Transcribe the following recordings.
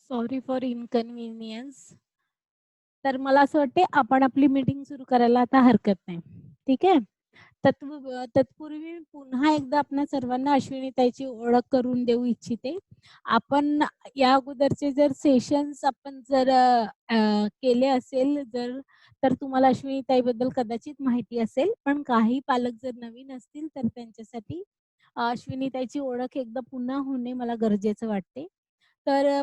Sorry for inconvenience. तर मला असं वाटते आपण आपली मीटिंग सुरू करायला आता हरकत नाही. ठीक आहे. तत्पूर्वी पुन्हा एकदा आपणा सर्वांना अश्विनीताईची ओळख करून देऊ इच्छिते. आपण या अगोदरचे जर सेशन्स आपण जर केले असेल तर तुम्हाला अश्विनीताईबद्दल कदाचित माहिती असेल. पण काही पालक जर नवीन असतील तर त्यांच्यासाठी अश्विनीताईची ओळख एकदा पुन्हा होणे मला गरजेचं वाटते. तर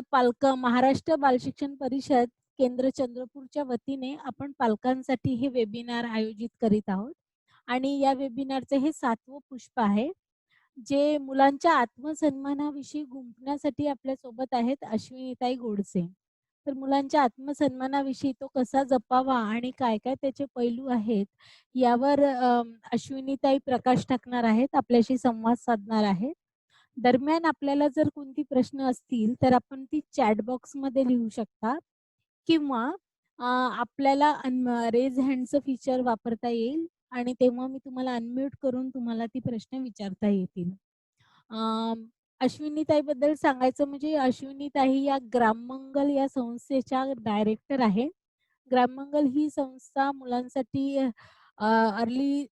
महाराष्ट्र बालशिक्षण परिषद केंद्र चंद्रपूरच्या वतीने आपण पालकांसाठी हे वेबिनार आयोजित करीत आहोत आणि या वेबिनारचे हे 7वं पुष्प आहे. जे मुलांच्या आत्मसन्मानाविषयी गुंफण्यासाठी आपल्या सोबत आहेत अश्विनीताई गोडसे. तर मुलांच्या आत्मसन्मानाविषयी तो कसा जपावा आणि काय-काय त्याचे पैलू आहेत, यावर अश्विनीताई प्रकाश टाकणार आहेत, आपल्याशी संवाद साधणार आहेत. दरम्यान आपल्याला जर कोणती प्रश्न असतील, तर आपण ती चॅट बॉक्समध्ये लिहू शकता किंवा आपल्याला रेज हँडचं फीचर वापरता येईल आणि तेव्हा मी तुम्हाला अनम्यूट करून तुम्हाला ती प्रश्न विचारता येतील. अ, अश्विनीताईबद्दल सांगायचं म्हणजे अश्विनीताई या ग्राममंगल या संस्थेच्या डायरेक्टर आहे. ग्राममंगल ही संस्था मुलांसाठी अर्ली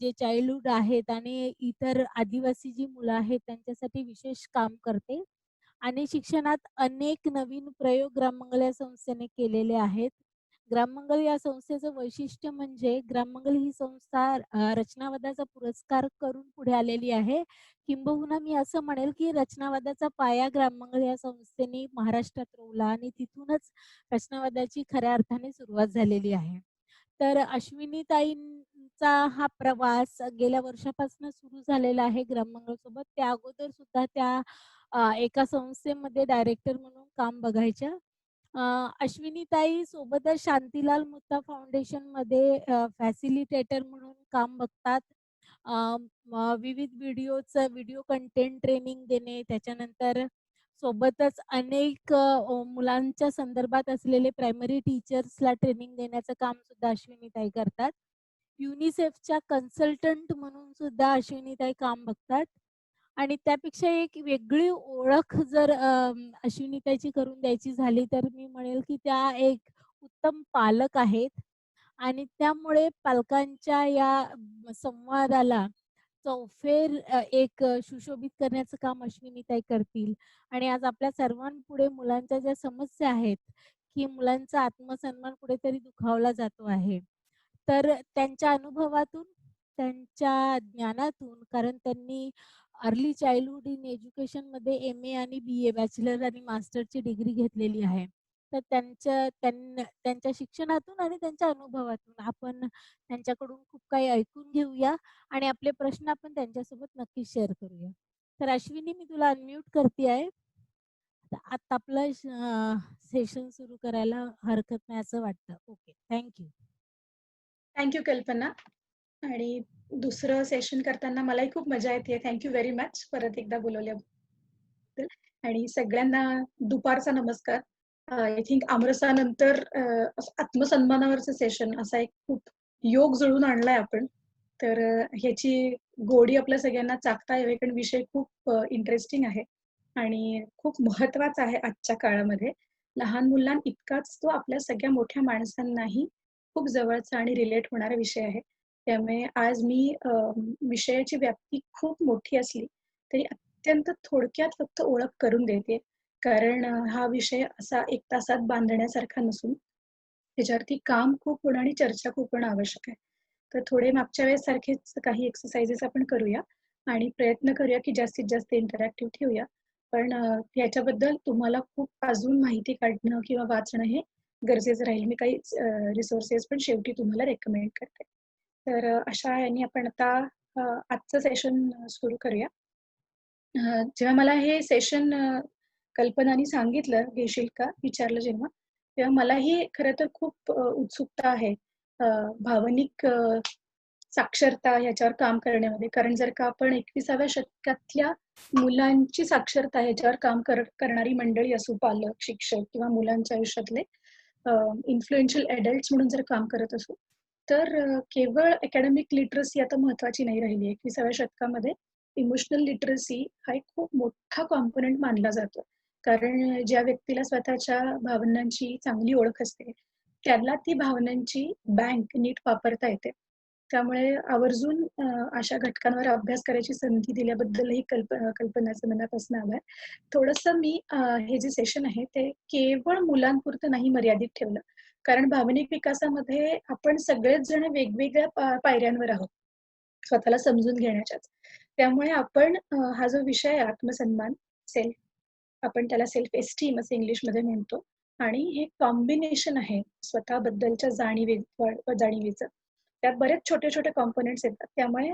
जे चाइल्डहूड आहेत आणि इतर आदिवासी जी मुलं आहेत त्यांच्यासाठी विशेष काम करते आणि शिक्षणात अनेक नवीन प्रयोग ग्राममंगल या संस्थेने केलेले आहेत. ग्राममंगल या संस्थेचं वैशिष्ट्य म्हणजे ग्राममंगल ही संस्था रचनावादाचा पुरस्कार करून पुढे आलेली आहे. किंबहुना मी असं म्हणेल, की रचनावादाचा पाया ग्राममंगल या संस्थेने महाराष्ट्रात रोवला आणि तिथूनच रचनावादाची खऱ्या अर्थाने सुरुवात झालेली आहे. तर अश्विनीताईंचा हा प्रवास गेल्या वर्षापासून सुरू झालेला आहे ग्राममंगलसोबत. त्या अगोदर सुद्धा त्या एका संस्थेमध्ये डायरेक्टर म्हणून काम बघायच्या. अश्विनीताई सोबतच शांतीलाल मुत्ता फाउंडेशनमध्ये फॅसिलिटेटर म्हणून काम बघतात. अ, विविध व्हिडिओ कंटेंट ट्रेनिंग देणे, त्याच्यानंतर सोबतच अनेक मुलांच्या संदर्भात असलेले प्रायमरी टीचर्सला ट्रेनिंग देण्याचं काम सुद्धा अश्विनीताई करतात. युनिसेफच्या कन्सल्टंट म्हणून सुद्धा अश्विनीताई काम बघतात. आणि त्यापेक्षा एक वेगळी ओळख जर अश्विनीताईची करून द्यायची झाली, तर मी म्हणेल की त्या एक उत्तम पालक आहेत आणि त्यामुळे पालकांच्या या संवादाला चौफेर सुशोभित करण्याचं काम अश्विनीताई करतील आणि आज आपल्या सर्वांपुढे मुलांच्या ज्या समस्या आहेत, की मुलांचा आत्मसन्मान कुठेतरी दुखावला जातो आहे. तर त्यांच्या अनुभवातून, त्यांच्या ज्ञानातून कारण त्यांनी अर्ली चाइल्डहूड इन एज्युकेशनमध्ये एम-ए आणि बी-ए बॅचलर आणि मास्टरची डिग्री घेतलेली आहे. तर त्यांच्या शिक्षणातून आणि त्यांच्या अनुभवातून आपण त्यांच्याकडून खूप काही ऐकून घेऊया आणि आपले प्रश्न आपण त्यांच्यासोबत नक्कीच शेअर करूया. तर अश्विनी मी तुला अनम्यूट करते आहे. आता आपलं सेशन सुरू करायला हरकत नाही असं वाटतं. ओके. Thank you. थँक्यू कल्पना. आणि दुसरं सेशन करताना मलाही खूप मजा येते. थँक्यू व्हेरी मच परत एकदा बोलवल्याबद्दल. आणि सगळ्यांना दुपारचा नमस्कार. आय थिंक आमरसानंतर आत्मसन्मानावरचं सेशन असा एक खूप योग जुळून आणलाय आपण. तर ह्याची गोडी आपल्या सगळ्यांना चाखता यावी कारण विषय खूप इंटरेस्टिंग आहे आणि खूप महत्वाचा आहे आजच्या काळामध्ये. लहान मुलांइतकाच तो आपल्या सगळ्या मोठ्या माणसांनाही खूप जवळचा आणि रिलेट होणारा विषय आहे. त्यामुळे आज मी विषयाची व्याप्ती खूप मोठी असली तरी अत्यंत थोडक्यात फक्त ओळख करून देते. कारण हा विषय असा 1 तासात बांधण्यासारखा नसून त्याच्यावरती काम खूप होणं आणि चर्चा खूप होणं आवश्यक आहे. तर थोडे मागच्या वेळेस सारखेच काही एक्सरसाइजेस आपण करूया आणि प्रयत्न करूया की जास्तीत जास्त इंटरॅक्टिव्ह ठेवूया. पण याच्याबद्दल तुम्हाला खूप अजून माहिती काढणं किंवा वाचणं हे गरजेचं राहील. मी काही रिसोर्सेस पण शेवटी तुम्हाला रेकमेंड करते. तर अशा याने आपण आता आजचं सेशन सुरू करूया. जेव्हा मला हे सेशन कल्पनानी सांगितलं, घेशील का? विचारलं जेव्हा, तेव्हा मलाही खरं तर खूप उत्सुकता आहे. भावनिक साक्षरता ह्याच्यावर काम करण्यामध्ये. कारण जर का आपण 21व्या शतकातल्या मुलांची साक्षरता ह्याच्यावर काम करणारी मंडळी असू, पालक, शिक्षक किंवा मुलांच्या आयुष्यातले इन्फ्लुएन्शियल एडल्ट्स म्हणून जर काम करत असू, तर केवळ अकॅडमिक लिटरसी आता महत्त्वाची नाही राहिली आहे. 21व्या शतकामध्ये इमोशनल लिटरसी हा एक खूप मोठा कॉम्पोनंट मानला जातो. कारण ज्या व्यक्तीला स्वतःच्या भावनांची चांगली ओळख असते, त्याला ती भावनांची बँक नीट वापरता येते. त्यामुळे आवर्जून अशा घटकांवर अभ्यास करायची संधी दिल्याबद्दलही कल्पनाचे मनापासून आभार. थोडंसं मी हे जे सेशन आहे ते केवळ मुलांपुरतं नाही मर्यादित ठेवलं. कारण भावनिक विकासामध्ये आपण सगळेच जण वेगवेगळ्या पायऱ्यांवर आहोत, स्वतःला समजून घेण्याच्याच. त्यामुळे आपण हा जो विषय आहे आत्मसन्मान, सेल्फ आपण त्याला सेल्फ एस्टीम असं इंग्लिशमध्ये म्हणतो आणि हे कॉम्बिनेशन आहे स्वतःबद्दलच्या जाणीवेचं. त्यात बरेच छोटे-छोटे कॉम्पोनेंट्स येतात. त्यामुळे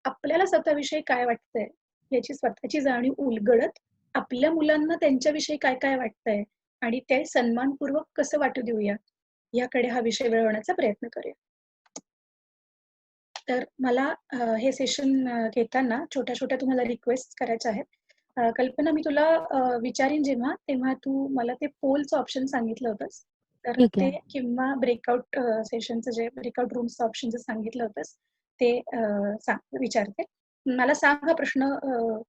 आपल्याला स्वतःविषयी काय वाटतंय, याची स्वतःची जाणीव उलगडत आपल्या मुलांना त्यांच्याविषयी काय-काय वाटतंय आणि ते सन्मानपूर्वक कसं वाटू देऊया, याकडे हा विषय वळवण्याचा प्रयत्न करूया. तर मला हे सेशन घेताना छोट्या-छोट्या तुम्हाला रिक्वेस्ट करायच्या आहेत. कल्पना मी तुला विचारीन जेव्हा, तेव्हा तू मला ते पोलचं ऑप्शन सांगितलं होतंस. तर ठीक ते आहे. किंवा ब्रेकआउट सेशनचं जे ब्रेकआउट रूम्सचं ऑप्शन जे सांगितलं होतंस, ते विचारते. मला सांग हा प्रश्न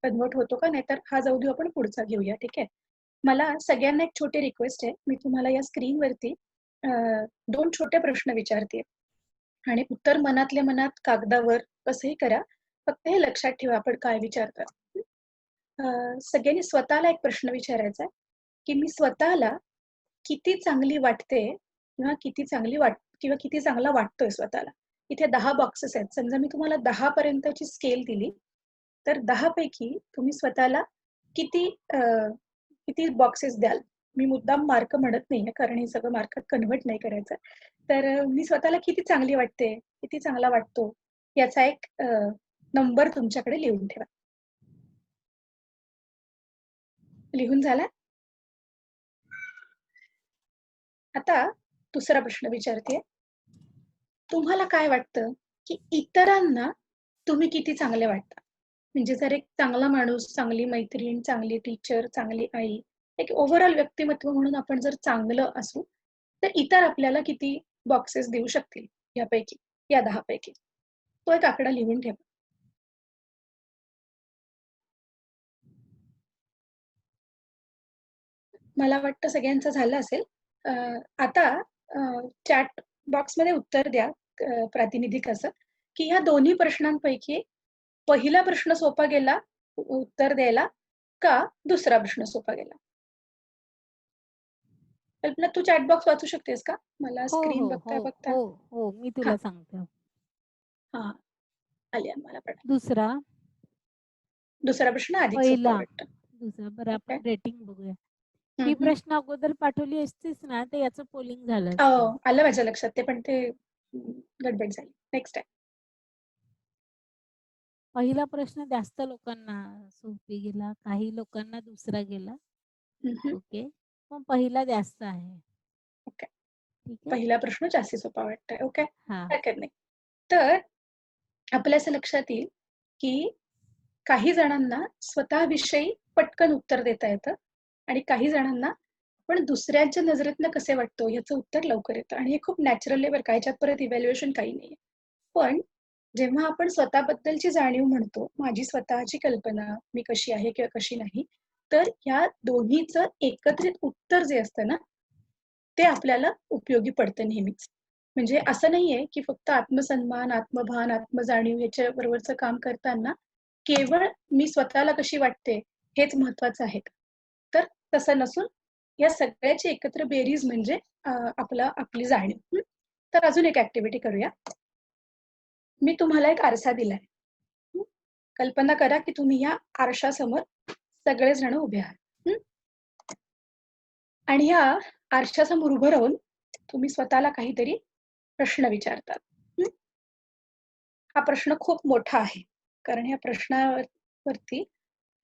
कन्व्हर्ट होतो का? नाहीतर हा जाऊ देऊ आपण पुढचा घेऊया, ठीक आहे? मला सगळ्यांना एक छोटी रिक्वेस्ट आहे. मी तुम्हाला या स्क्रीनवरती 2 छोटे प्रश्न विचारते आणि उत्तर मनातल्या मनात कागदावर कसंही करा. फक्त हे लक्षात ठेवा आपण काय विचारतोय. सगळ्यांनी स्वतःला एक प्रश्न विचारायचा आहे, की मी स्वतःला किती चांगली वाटते किंवा किती चांगला वाटतोय स्वतःला. इथे 10 बॉक्सेस आहेत. समजा मी तुम्हाला 10 पर्यंतची स्केल दिली, तर 10 पैकी तुम्ही स्वतःला किती किती बॉक्सेस द्याल? मी मुद्दाम मार्क म्हणत नाहीये, कारण हे सगळं मार्कात कन्व्हर्ट नाही करायचं. तर मी स्वतःला किती चांगली वाटते, किती चांगला वाटतो, याचा एक नंबर तुमच्याकडे लिहून ठेवा. लिहून झाला? आता दुसरा प्रश्न विचारतेय. तुम्हाला काय वाटतं, की इतरांना तुम्ही किती चांगले वाटता? म्हणजे जर एक चांगला माणूस, चांगली मैत्रीण, चांगली टीचर, चांगली आई, एक ओव्हरऑल व्यक्तिमत्व म्हणून आपण जर चांगलं असू, तर इतर आपल्याला किती बॉक्सेस देऊ शकतील यापैकी, या 10 पैकी? तो एक आकडा लिहून ठेवा. मला वाटतं सगळ्यांचं झालं असेल. आता चॅट बॉक्समध्ये उत्तर द्या प्रातिनिधिक असं, की ह्या दोन्ही प्रश्नांपैकी पहिला प्रश्न सोपा गेला उत्तर द्यायला का दुसरा प्रश्न सोपा गेला? कल्पना तू चॅट बॉक्स वाचू शकतेस का? मला हो, स्क्रीन हो, हो, बघता-बघता हो, हो. मी हां, तुला सांगते. हां. आली आहे मला पण. दुसरा, दुसरा प्रश्न अधिक सोपा पहिला, आहे वाटतं. दुसरा. बरं ओके. आपण रेटिंग बघूया. हं, ही हं. प्रश्न अगोदर पाठवली असतीस ना, तर याचं पोलिंग झालं असतं. हो, आलं माझ्या लक्षात ते, पण ते गडबड झाली. नेक्स्ट आहे. पहिला प्रश्न जास्त लोकांना सोपी गेला, काही लोकांना दुसरा गेला. हं, हं. ओके. मग पहिला जास्त आहे. ओके. ठीक आहे? पहिला प्रश्न जास्ती सोपा वाटतोय. ओके. हां. हरकत नाही. तर आपल्या असं लक्षात येईल, की काही जणांना स्वतःविषयी पटकन उत्तर देता येतं आणि काही जणांना आपण दुसऱ्यांच्या नजरेतनं कसे वाटतो याचं उत्तर लवकर येतं आणि हे खूप नॅचरल आहे बरं का. ह्याच्यात परत इव्हॅल्युएशन काही नाहीये. पण जेव्हा आपण स्वतःबद्दलची जाणीव म्हणतो, माझी स्वतःची कल्पना, मी कशी आहे किंवा कशी नाही, तर ह्या दोन्हीचं एकत्रित उत्तर जे असतं ना, ते आपल्याला उपयोगी पडतं नेहमीच. म्हणजे असं नाहीये, की फक्त आत्मसन्मान, आत्मभान, आत्मजाणीव याच्याबरोबरचं काम करताना केवळ मी स्वतःला कशी वाटते हेच महत्वाचं आहे. तर तसं नसून या सगळ्याची एकत्र बेरीज म्हणजे आपली जाणीव. हं. तर अजून एक ॲक्टिव्हिटी करूया. मी तुम्हाला एक आरसा दिलाय. हं. कल्पना करा, की तुम्ही या आरशासमोर सगळेजण उभे आहात. हं. आणि ह्या आरशासमोर उभं राहून तुम्ही स्वतःला काहीतरी प्रश्न विचारतात. हं. हा प्रश्न खूप मोठा आहे. कारण ह्या प्रश्नावरती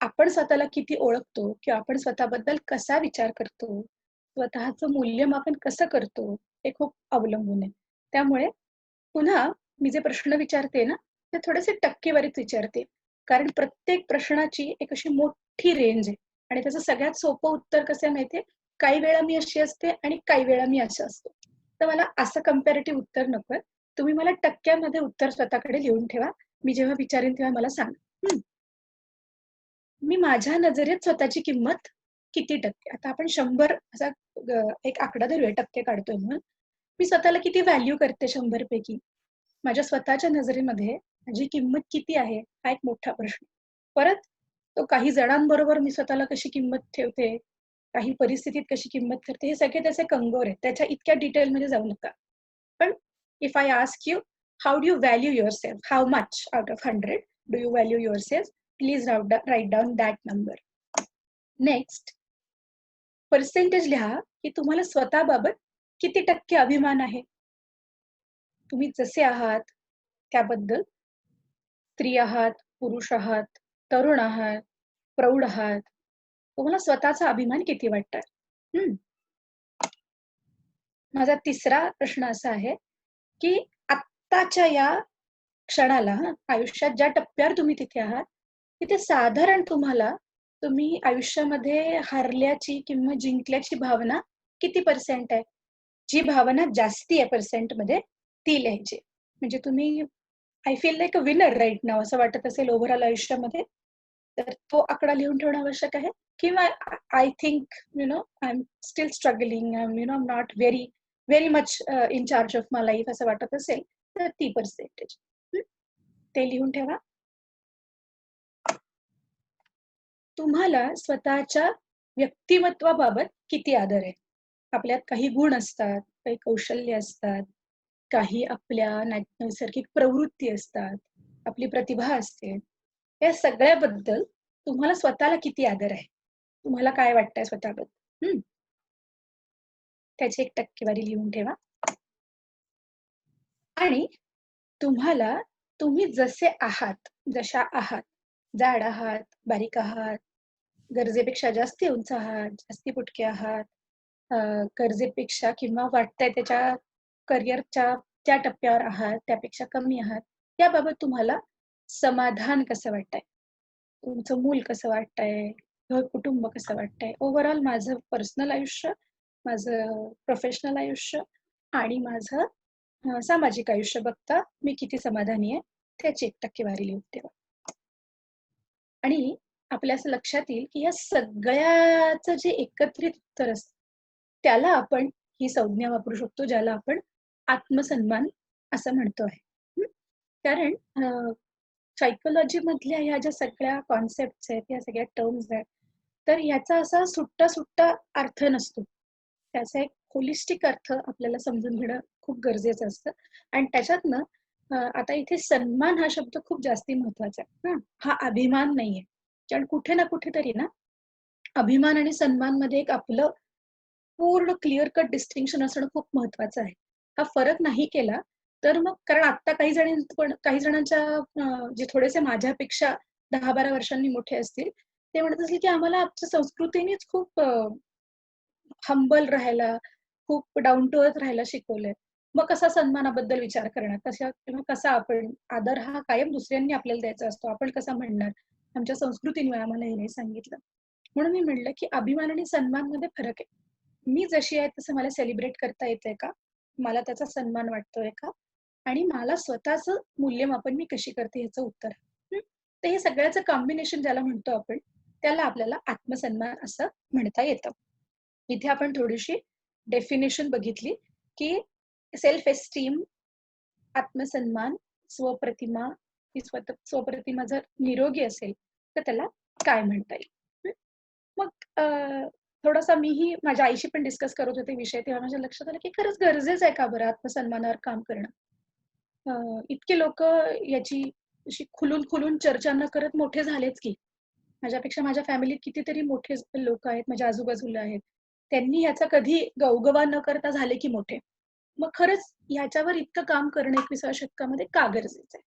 आपण स्वतःला किती ओळखतो किंवा आपण स्वतःबद्दल कसा विचार करतो, स्वतःचं मूल्यमापन कसं करतो, हे खूप अवलंबून आहे. त्यामुळे पुन्हा मी जे प्रश्न विचारते ना, ते थोडेसे टक्केवारीत विचारते. कारण प्रत्येक प्रश्नाची एक अशी मोठी रेंज आहे आणि त्याचं सगळ्यात सोपं उत्तर कसं आहे माहिती आहे? काही वेळा मी अशी असते आणि काही वेळा मी असं असतो. तर मला असं कंपॅरेटिव्ह उत्तर नकोय. तुम्ही मला टक्क्यामध्ये उत्तर स्वतःकडे लिहून ठेवा. मी जेव्हा विचारेन तेव्हा मला सांगा. हं. मी माझ्या नजरेत स्वतःची किंमत किती टक्के. आता आपण 100 असा एक आकडा धरूया, टक्के काढतोय म्हणून. मी स्वतःला किती व्हॅल्यू करते 100 पैकी? माझ्या स्वतःच्या नजरेमध्ये माझी किंमत किती आहे? हा एक मोठा प्रश्न. परत तो काही जणांबरोबर मी स्वतःला कशी किंमत ठेवते, काही परिस्थितीत कशी किंमत करते, हे सगळे त्याचे कंगोर आहेत. त्याच्या इतक्या डिटेलमध्ये जाऊ नका. पण if I ask you, how do you value yourself? How much out of 100 do you value yourself? Please write down that number. Next, percentage लिहा की तुम्हाला स्वतःबाबत किती टक्के अभिमान आहे. तुम्ही जसे आहात त्याबद्दल, स्त्री आहात, पुरुष आहात, तरुण आहात, प्रौढ आहात, तुम्हाला स्वतःचा अभिमान किती वाटतोय? माझा तिसरा प्रश्न असा आहे की आत्ताच्या या क्षणाला, आयुष्यात ज्या टप्प्यावर तुम्ही तिथे आहात, तिथे साधारण तुम्ही आयुष्यामध्ये हारल्याची किंवा जिंकल्याची भावना किती पर्सेंट आहे? जी भावना जास्ती आहे पर्सेंटमध्ये ती लिहायची. म्हणजे तुम्ही I feel like a winner right now असं वाटत असेल ओव्हरऑल आयुष्यामध्ये, तर तो आकडा लिहून ठेवणं आवश्यक आहे. किंवा I think I am still struggling, I am not very much in charge of my life असं वाटत असेल, तर ती पर्सेंटेज ते लिहून ठेवा. तुम्हाला स्वतःच्या व्यक्तिमत्वाबाबत किती आदर आहे? आपल्यात काही गुण असतात, काही कौशल्य असतात, काही आपल्या नैसर्गिक प्रवृत्ती असतात, आपली प्रतिभा असते. या सगळ्याबद्दल तुम्हाला स्वतःला किती आदर आहे? तुम्हाला काय वाटतंय स्वतःबद्दल? त्याची एक टक्केवारी लिहून ठेवा. आणि तुम्ही जसे आहात, जशा आहात, जाड आहात, बारीक आहात, गरजेपेक्षा जास्ती उंच आहात, जास्ती बुटके आहात, गरजेपेक्षा किंवा वाटतंय त्याच्या करिअरच्या त्या टप्प्यावर आहात, त्यापेक्षा कमी आहात, याबाबत तुम्हाला समाधान कसं वाटतंय? तुमचं मूल कसं वाटतंय? घर कुटुंब कसं वाटतंय? ओव्हरऑल माझं पर्सनल आयुष्य, माझं प्रोफेशनल आयुष्य आणि माझं सामाजिक आयुष्य बघता मी किती समाधानी आहे, त्याची एक टक्केवारी लिहून ठेवा. आणि आपल्या असं लक्षात येईल की या सगळ्याचं जे एकत्रित उत्तर असतं, त्याला आपण ही संज्ञा वापरू शकतो, ज्याला आपण आत्मसन्मान असं म्हणतो आहे. कारण सायकोलॉजी मधल्या ह्या ज्या सगळ्या कॉन्सेप्ट्स आहेत, या सगळ्या टर्म्स आहेत, तर याचा असा सुट्टा अर्थ नसतो. त्याचा एक होलिस्टिक अर्थ आपल्याला समजून घेणं खूप गरजेचं असतं. आणि त्याच्यातनं आता इथे सन्मान हा शब्द खूप जास्ती महत्वाचा आहे. हा अभिमान नाहीये. कारण कुठे ना कुठेतरी ना अभिमान आणि सन्मान मध्ये एक आपलं पूर्ण क्लिअर कट डिस्टिंक्शन असणं खूप महत्वाचं आहे. हा फरक नाही केला तर मग, कारण आता काही जणांच्या जे थोडेसे माझ्यापेक्षा 10-12 वर्षांनी मोठे असतील, ते म्हणत असतील की आम्हाला आमच्या संस्कृतीनेच खूप हंबल राहायला, खूप डाऊन टू अर्थ राहायला शिकवलंय. मग कसा सन्मानाबद्दल विचार करणार? कसा आपण आदर हा कायम दुसऱ्यांनी आपल्याला द्यायचा असतो. आपण कसा म्हणणार? आमच्या संस्कृतीने आम्हाला हे नाही सांगितलं. म्हणून मी म्हणलं की अभिमान आणि सन्मानमध्ये फरक आहे. मी जशी आहे तसं मला सेलिब्रेट करता येतंय का? मला त्याचा सन्मान वाटतोय का? आणि मला स्वतःचं मूल्यमापन मी कशी करते ह्याचं उत्तर. तर हे सगळ्याचं कॉम्बिनेशन ज्याला म्हणतो आपण, त्याला आपल्याला आत्मसन्मान असं म्हणता येतं. इथे आपण थोडीशी डेफिनेशन बघितली की सेल्फ एस्टीम, आत्मसन्मान, स्वप्रतिमा, ही स्वप्रतिमा जर निरोगी असेल तर त्याला काय म्हणता येईल. मग थोडासा मीही माझ्या आईशी पण डिस्कस करत होते विषय, तेव्हा माझ्या लक्षात आलं की खरंच गरजेचं आहे का बरं आत्मसन्मानावर काम करणं. इतके लोक याची अशी खुलून चर्चा न करत मोठे झालेच की. माझ्यापेक्षा माझ्या फॅमिलीत कितीतरी मोठे लोक आहेत, माझ्या आजूबाजूला आहेत, त्यांनी ह्याचा कधी गवगवा न करता झाले की मोठे. मग खरंच ह्याच्यावर इतकं काम करणं 21व्या शतकामध्ये का गरजेचं आहे?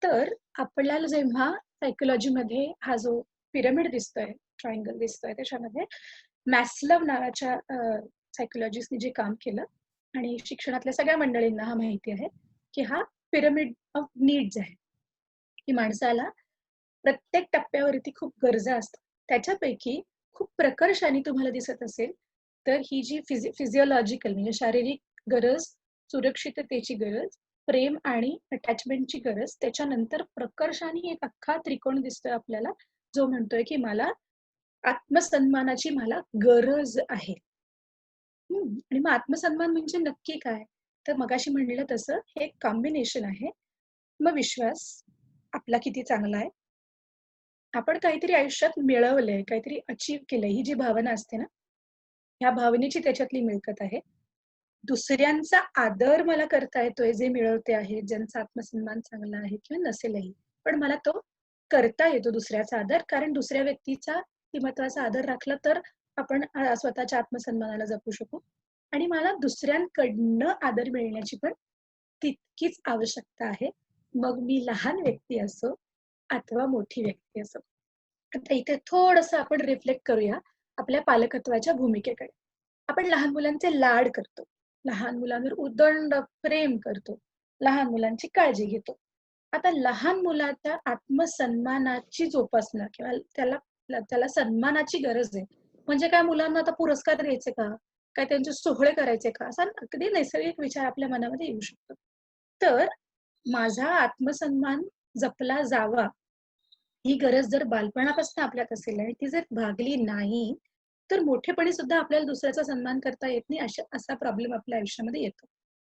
तर आपल्याला जेव्हा सायकोलॉजीमध्ये हा जो पिरामिड दिसतोय, ट्रायंगल दिसतोय, त्याच्यामध्ये मॅस्लव नावाच्या सायकोलॉजिस्टने जे काम केलं, आणि शिक्षणातल्या सगळ्या मंडळींना हा माहिती आहे की हा पिरामिड ऑफ नीड्स आहे, की माणसाला प्रत्येक टप्प्यावरती खूप गरजा असतात. त्याच्यापैकी खूप प्रकर्षाने तुम्हाला दिसत असेल तर ही जी फिजिओलॉजिकल म्हणजे शारीरिक गरज, सुरक्षिततेची गरज, प्रेम आणि अटॅचमेंटची गरज, त्याच्यानंतर प्रकर्षाने एक अख्खा त्रिकोण दिसतोय आपल्याला, जो म्हणतोय की मला आत्मसन्मानाची मला गरज आहे. आणि मग आत्मसन्मान म्हणजे नक्की काय? तर मगाशी म्हणलेलं तसं हे एक कॉम्बिनेशन आहे. आत्मविश्वास आपला किती चांगला आहे. आपण काहीतरी आयुष्यात मिळवलंय, काहीतरी अचीव्ह केलंय, ही जी भावना असते ना, ह्या भावनेची त्याच्यातली मिळकत आहे. दुसऱ्यांचा आदर मला करता येतोय, जे मिळवते आहे, ज्यांचा आत्मसन्मान चांगला आहे किंवा नसेलही. पण मला तो करता येतो दुसऱ्याचा आदर, कारण दुसऱ्या व्यक्तीचा व्यक्तिमत्त्वाचा आदर राखला तर आपण स्वतःच्या आत्मसन्मानाला जपू शकू. आणि मला दुसऱ्यांकडनं आदर मिळण्याची पण तितकीच आवश्यकता आहे. मग मी लहान व्यक्ती असो अथवा मोठी व्यक्ती असो. आता इथे थोडंसं आपण रिफ्लेक्ट करूया आपल्या पालकत्वाच्या भूमिकेकडे. आपण लहान मुलांचे लाड करतो. लहान मुलांवर उदंड प्रेम करतो. लहान मुलांची काळजी घेतो. आता लहान मुलाच्या आत्मसन्मानाची जोपासना किंवा त्याला त्याला सन्मानाची गरज आहे. म्हणजे काय मुलांना आता पुरस्कार द्यायचे का? काय त्यांचे सोहळे करायचे का? असा अगदी नैसर्गिक विचार आपल्या मनामध्ये येऊ शकतो. तर माझा आत्मसन्मान जपला जावा, ही गरज जर बालपणापासून आपल्यात असेल आणि ती जर भागली नाही, तर मोठेपणी सुद्धा आपल्याला दुसऱ्याचा सन्मान करता येत नाही, असा प्रॉब्लेम आपल्या आयुष्यामध्ये येतो.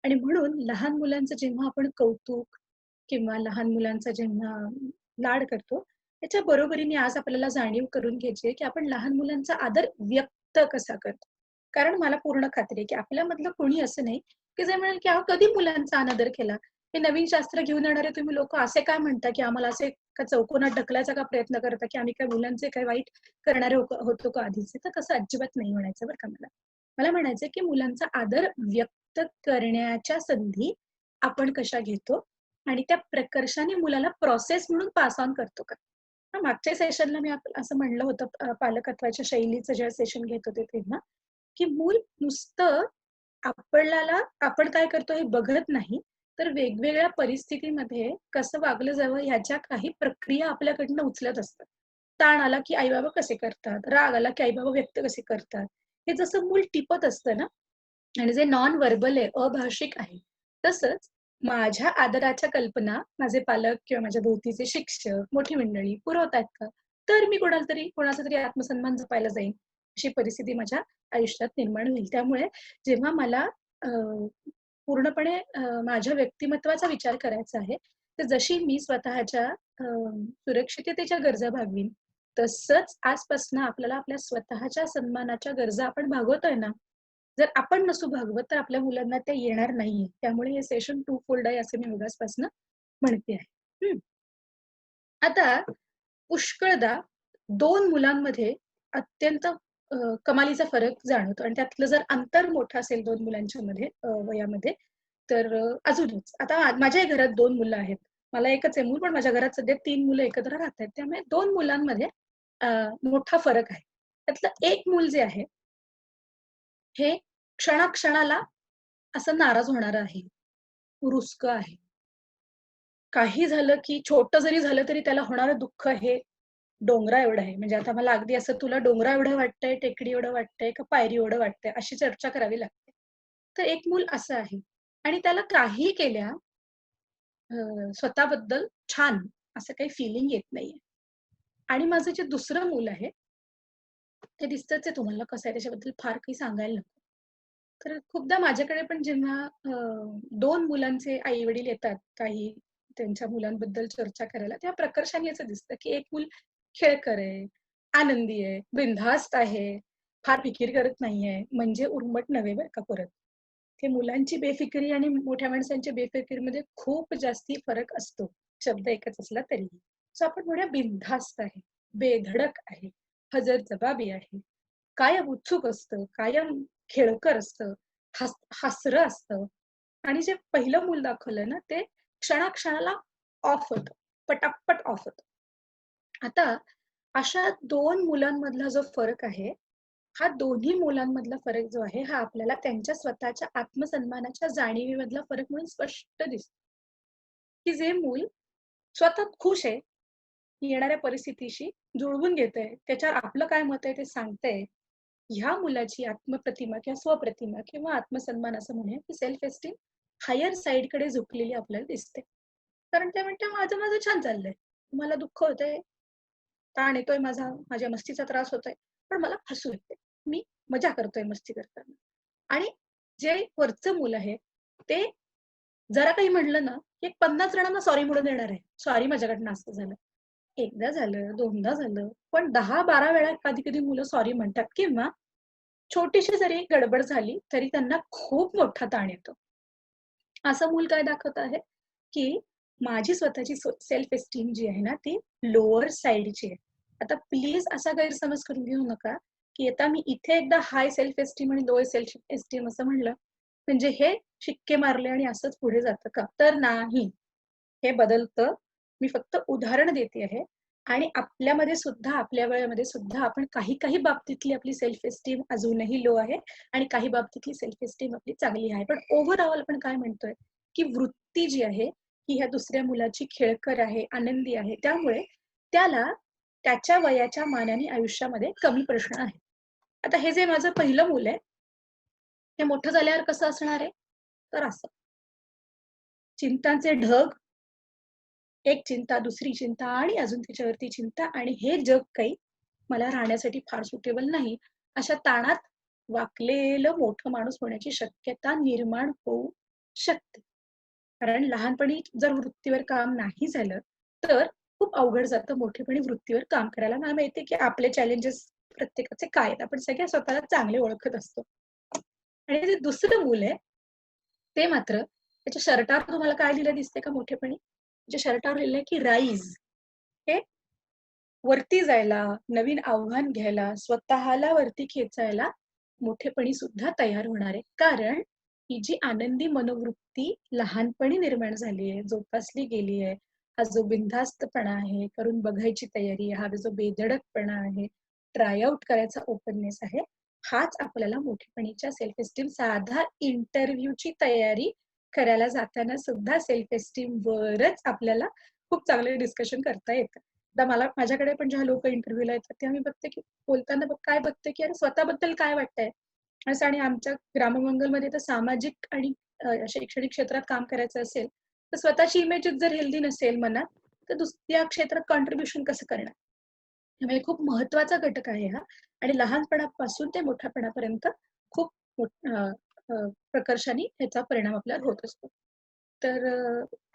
आणि म्हणून लहान मुलांचं जेव्हा आपण कौतुक किंवा लहान मुलांचा जेव्हा लाड करतो, त्याच्या बरोबरीने आज आपल्याला जाणीव करून घ्यायची आहे, की आपण लहान मुलांचा आदर व्यक्त कसा करतो. कारण मला पूर्ण खात्री आहे, की आपल्यामधलं कोणी असं नाही, की जे म्हणेल, की "अहो, कधी मुलांचा अनादर केला? हे नवीन शास्त्र घेऊन येणारे तुम्ही लोकं असे काय म्हणता, की आम्हाला असे का चौकोनात ढकलायचा का प्रयत्न करता, की आम्ही काय मुलांचे काही वाईट करणारे होतो का आधीचे?" तर तसं अजिबात नाही म्हणायचं बरं का मला. मला म्हणायचंय, की मुलांचा आदर व्यक्त करण्याच्या संधी आपण कशा घेतो आणि त्या प्रकर्षाने मुलाला प्रोसेस म्हणून पास ऑन करतो का? मागच्या सेशनला मी असं म्हणलं होतं पालकत्वाच्या शैलीचं जेव्हा सेशन घेत होते तेव्हा, की मूल नुसतं आपल्याला आपण काय करतो हे बघत नाही, तर वेगवेगळ्या परिस्थितीमध्ये कसं वागलं जावं ह्याच्या काही प्रक्रिया आपल्याकडनं उचलत असतात. ताण आला की आई-बाबा कसे करतात, राग आला की आई-बाबा व्यक्त कसे करतात. हे जसं मूल टिपत असतं ना आणि जे नॉन व्हर्बल आहे, अभाषिक आहे. तसंच माझ्या आदराच्या कल्पना माझे पालक किंवा माझ्या भोवतीचे शिक्षक, मोठी मंडळी पुरवतायत का? तर मी कोणाचा तरी आत्मसन्मान जपायला जाईन. अशी परिस्थिती माझ्या आयुष्यात निर्माण होईल. त्यामुळे जेव्हा मला अ, पूर्णपणे माझ्या व्यक्तिमत्त्वाचा विचार करायचा आहे, तर जशी मी स्वतःच्या सुरक्षिततेच्या गरजा भागवीन, तसंच आजपासनं आपल्याला आपल्या स्वतःच्या सन्मानाच्या गरजा आपण भागवतोय ना, जर आपण नसू भागवत, तर आपल्या मुलांना त्या येणार नाहीये. त्यामुळे हे सेशन टू फोल्ड आहे असं मी मगाचपासनं म्हणते आहे. आता पुष्कळदा 2 मुलांमध्ये अत्यंत कमालीचा फरक जाणवतो आणि त्यातलं जर अंतर मोठं असेल 2 मुलांच्या मध्ये वयामध्ये, तर अजूनच. आता माझ्याही घरात 2 मुलं आहेत. मला एकच आहे मूल, पण माझ्या घरात सध्या 3 मुलं एकत्र राहतायत. त्यामुळे 2 मुलांमध्ये अ, मोठा फरक आहे. त्यातलं एक मूल जे आहे, हे क्षणाक्षणाला असं नाराज होणारं आहे, रुसकं आहे. काही झालं की छोटं जरी झालं तरी त्याला होणारं दुःख हे डोंगरा एवढं आहे. म्हणजे आता मला अगदी असं तुला डोंगरा एवढं वाटतंय, टेकडी एवढं वाटतंय का पायरी एवढं वाटतंय, अशी चर्चा करावी लागते. तर एक मूल असं आहे आणि त्याला काहीही केल्या स्वतःबद्दल छान असं काही फीलिंग येत नाहीये. आणि माझं जे दुसरं मूल आहे, ते दिसतंच आहे तुम्हाला कसं आहे त्याच्याबद्दल फार काही सांगायला नको. तर खूपदा माझ्याकडे पण जेव्हा 2 मुलांचे आई-वडील येतात, काही त्यांच्या मुलांबद्दल चर्चा करायला, तेव्हा प्रकर्षाने असं दिसतं, की एक मूल खेळकर आहे, आनंदी आहे, बिनधास्त आहे, फार फिकीर करत नाहीये, म्हणजे उर्मट नव्हे बरं का परत. ते मुलांची बेफिकिरी आणि मोठ्या माणसांच्या बेफिकिरीमध्ये खूप जास्ती फरक असतो, शब्द एकच असला तरीही. सो आपण म्हणूया बिनधास्त आहे, बेधडक आहे, हजरजबाबी आहे, कायम उत्सुक असतं, कायम खेळकर असतं, हासरं असतं आणि जे पहिलं मूल दाखवलं ना, ते क्षणाक्षणाला ऑफ होतं. पटापट ऑफ होतं. आता अशा 2 मुलांमधला जो फरक आहे, हा दोन्ही मुलांमधला फरक जो आहे, हा आपल्याला त्यांच्या स्वतःच्या आत्मसन्मानाच्या जाणीवेमधला फरक म्हणून स्पष्ट दिसतो, की जे मूल स्वतः खुश आहे, येणाऱ्या परिस्थितीशी जुळवून घेतंय, त्याच्यावर आपलं काय मत आहे ते सांगतंय. ह्या मुलाची आत्मप्रतिमा किंवा स्वप्रतिमा किंवा आत्मसन्मान असं म्हणूया, की सेल्फ एस्टीम हायर साइडकडे झुकलेली आपल्याला दिसते. कारण ते म्हणते, "माझं, माझं छान चाललंय. तुम्हाला दुःख होतंय, ताण येतोय माझ्या मस्तीचा त्रास होतोय, पण मला हसू येते. मी मजा करतोय मस्ती करताना. आणि जे वरचं मूल आहे, ते जरा काही म्हणलं ना, की 50 जणांना सॉरी म्हणून देणार आहे. सॉरी माझ्याकडनं असं झालं. एकदा झालं, दोनदा झालं, पण 10-12 वेळा कधी-कधी मुलं सॉरी म्हणतात किंवा छोटीशी जरी गडबड झाली, तरी त्यांना खूप मोठा ताण येतो. असं मूल काय दाखवत आहे, की माझी स्वतःची सेल्फ एस्टीम जी आहे ना, ती लोअर साइडची आहे. आता प्लीज असा गैरसमज करून घेऊ नका, की आता मी इथे एकदा हाय सेल्फ एस्टीम आणि लोअर सेल्फ एस्टीम असं म्हणलं, म्हणजे हे शिक्के मारले आणि असंच पुढे जातं का? तर नाही. हे बदलतं. मी फक्त उदाहरण देते आहे आणि आपल्यामध्ये सुद्धा, आपल्या वेळेमध्ये सुद्धा आपण काही बाबतीतली आपली सेल्फ एस्टीम अजूनही लो आहे आणि काही बाबतीतली सेल्फ एस्टीम आपली चांगली आहे. पण ओव्हरऑल आपण काय म्हणतोय, की वृत्ती जी आहे, ही ह्या दुसऱ्या मुलाची खेळकर आहे, आनंदी आहे. त्यामुळे त्याला त्याच्या वयाच्या मानाने आयुष्यामध्ये कमी प्रश्न आहेत. आता हे जे माझं पहिलं मूल आहे, हे मोठं झाल्यावर कसं असणार आहे? तर असं. चिंतांचे ढग, एक चिंता, दुसरी चिंता आणि अजून त्याच्यावरती चिंता आणि हे जग काही मला राहण्यासाठी फार सुटेबल नाही. अशा ताणात वाकलेलं मोठं माणूस होण्याची शक्यता निर्माण होऊ शकते. कारण लहानपणी जर वृत्तीवर काम नाही झालं, तर खूप अवघड जातं मोठेपणी वृत्तीवर काम करायला. मला माहिती आहे, की आपले चॅलेंजेस प्रत्येकाचे काय आहेत. आपण सगळे स्वतःला चांगले ओळखत असतो. आणि जे दुसरं मूल आहे, ते मात्र त्याच्या शर्टावर तुम्हाला काय लिहिलं दिसतंय का मोठेपणी? त्याच्या शर्टावर लिहिलंय, की राईज. हे वरती जायला, नवीन आव्हान घ्यायला, स्वतःला वरती खेचायला मोठेपणी सुद्धा तयार होणार आहे. कारण ही जी आनंदी मनोवृत्ती लहानपणी निर्माण झाली आहे, जोपासली गेली आहे, हा जो बिनधास्तपणा आहे, करून बघायची तयारी, हा जो बेधडकपणा आहे, ट्राय आउट करायचा ओपननेस आहे, हाच आपल्याला मोठेपणीच्या सेल्फ एस्टीम, साधा इंटरव्ह्यूची तयारी करायला जाताना सुद्धा सेल्फ एस्टीम वरच आपल्याला खूप चांगले डिस्कशन करता येतं. आता मला माझ्याकडे पण जेव्हा लोक इंटरव्ह्यूला येतात तेव्हा मी बघते की बोलताना काय बघते की अरे स्वतःबद्दल काय वाटतंय असं. आणि आमच्या ग्राममंगलमध्ये तर सामाजिक आणि शैक्षणिक क्षेत्रात काम करायचं असेल तर स्वतःची इमेजच जर हेल्दी नसेल मनात, तर दुसऱ्या क्षेत्रात कॉन्ट्रीब्युशन कसं करणार? त्यामुळे खूप महत्वाचा घटक आहे हा. आणि लहानपणापासून ते मोठ्यापणापर्यंत खूप प्रकर्षाने ह्याचा परिणाम आपल्यावर होत असतो. तर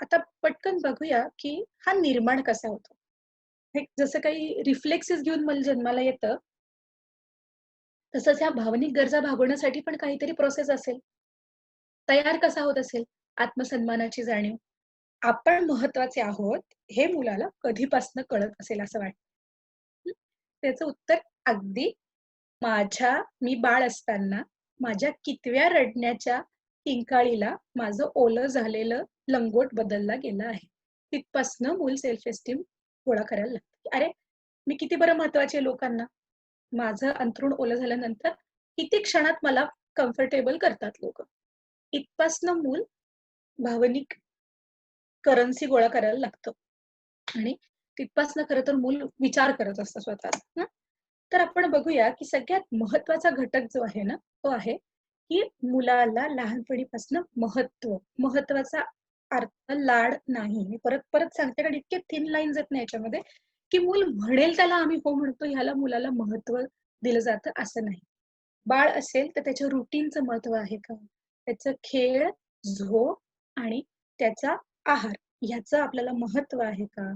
आता पटकन बघूया की हा निर्माण कसा होतो. हे जसं काही रिफ्लेक्सेस घेऊन मला जन्माला येतं, तसंच ह्या भावनिक गरजा भागवण्यासाठी पण काहीतरी प्रोसेस असेल. तयार कसा होत असेल? आत्मसन्मानाची जाणीव. आपण महत्वाचे आहोत, हे मुलाला कधीपासनं कळत असेल असं वाटतं. हं. त्याचं उत्तर अगदी मी बाळ असताना माझ्या कितव्या रडण्याच्या किंकाळीला माझं ओलं झालेलं लंगोट बदलला गेलं आहे. तिथपासनं मूल सेल्फ एस्टीम गोळा करायला लागतं. अरे, मी किती बरं महत्वाची आहे लोकांना. माझं अंथरूण ओलं झाल्यानंतर किती क्षणात मला कम्फर्टेबल करतात लोकं. इथपासनं मूल भावनिक करन्सी गोळा करायला लागतं आणि तिथपासनं खरं तर मूल विचार करत असतं स्वतःचा. तर आपण बघूया, की सगळ्यात महत्वाचा घटक जो आहे ना, तो आहे, की मुलाला लहानपणीपासून महत्वाचा अर्थ लाड नाही. मी परत सांगते कारण इतके थिन लाईन्स आहेत ना याच्यामध्ये, की मूल म्हणेल त्याला आम्ही हो म्हणतो, ह्याला मुलाला महत्त्व दिलं जातं असं नाही. बाळ असेल तर त्याच्या रुटीनचं महत्त्व आहे का? त्याचं खेळ, झोप आणि त्याचा आहार ह्याचं आपल्याला महत्त्व आहे का?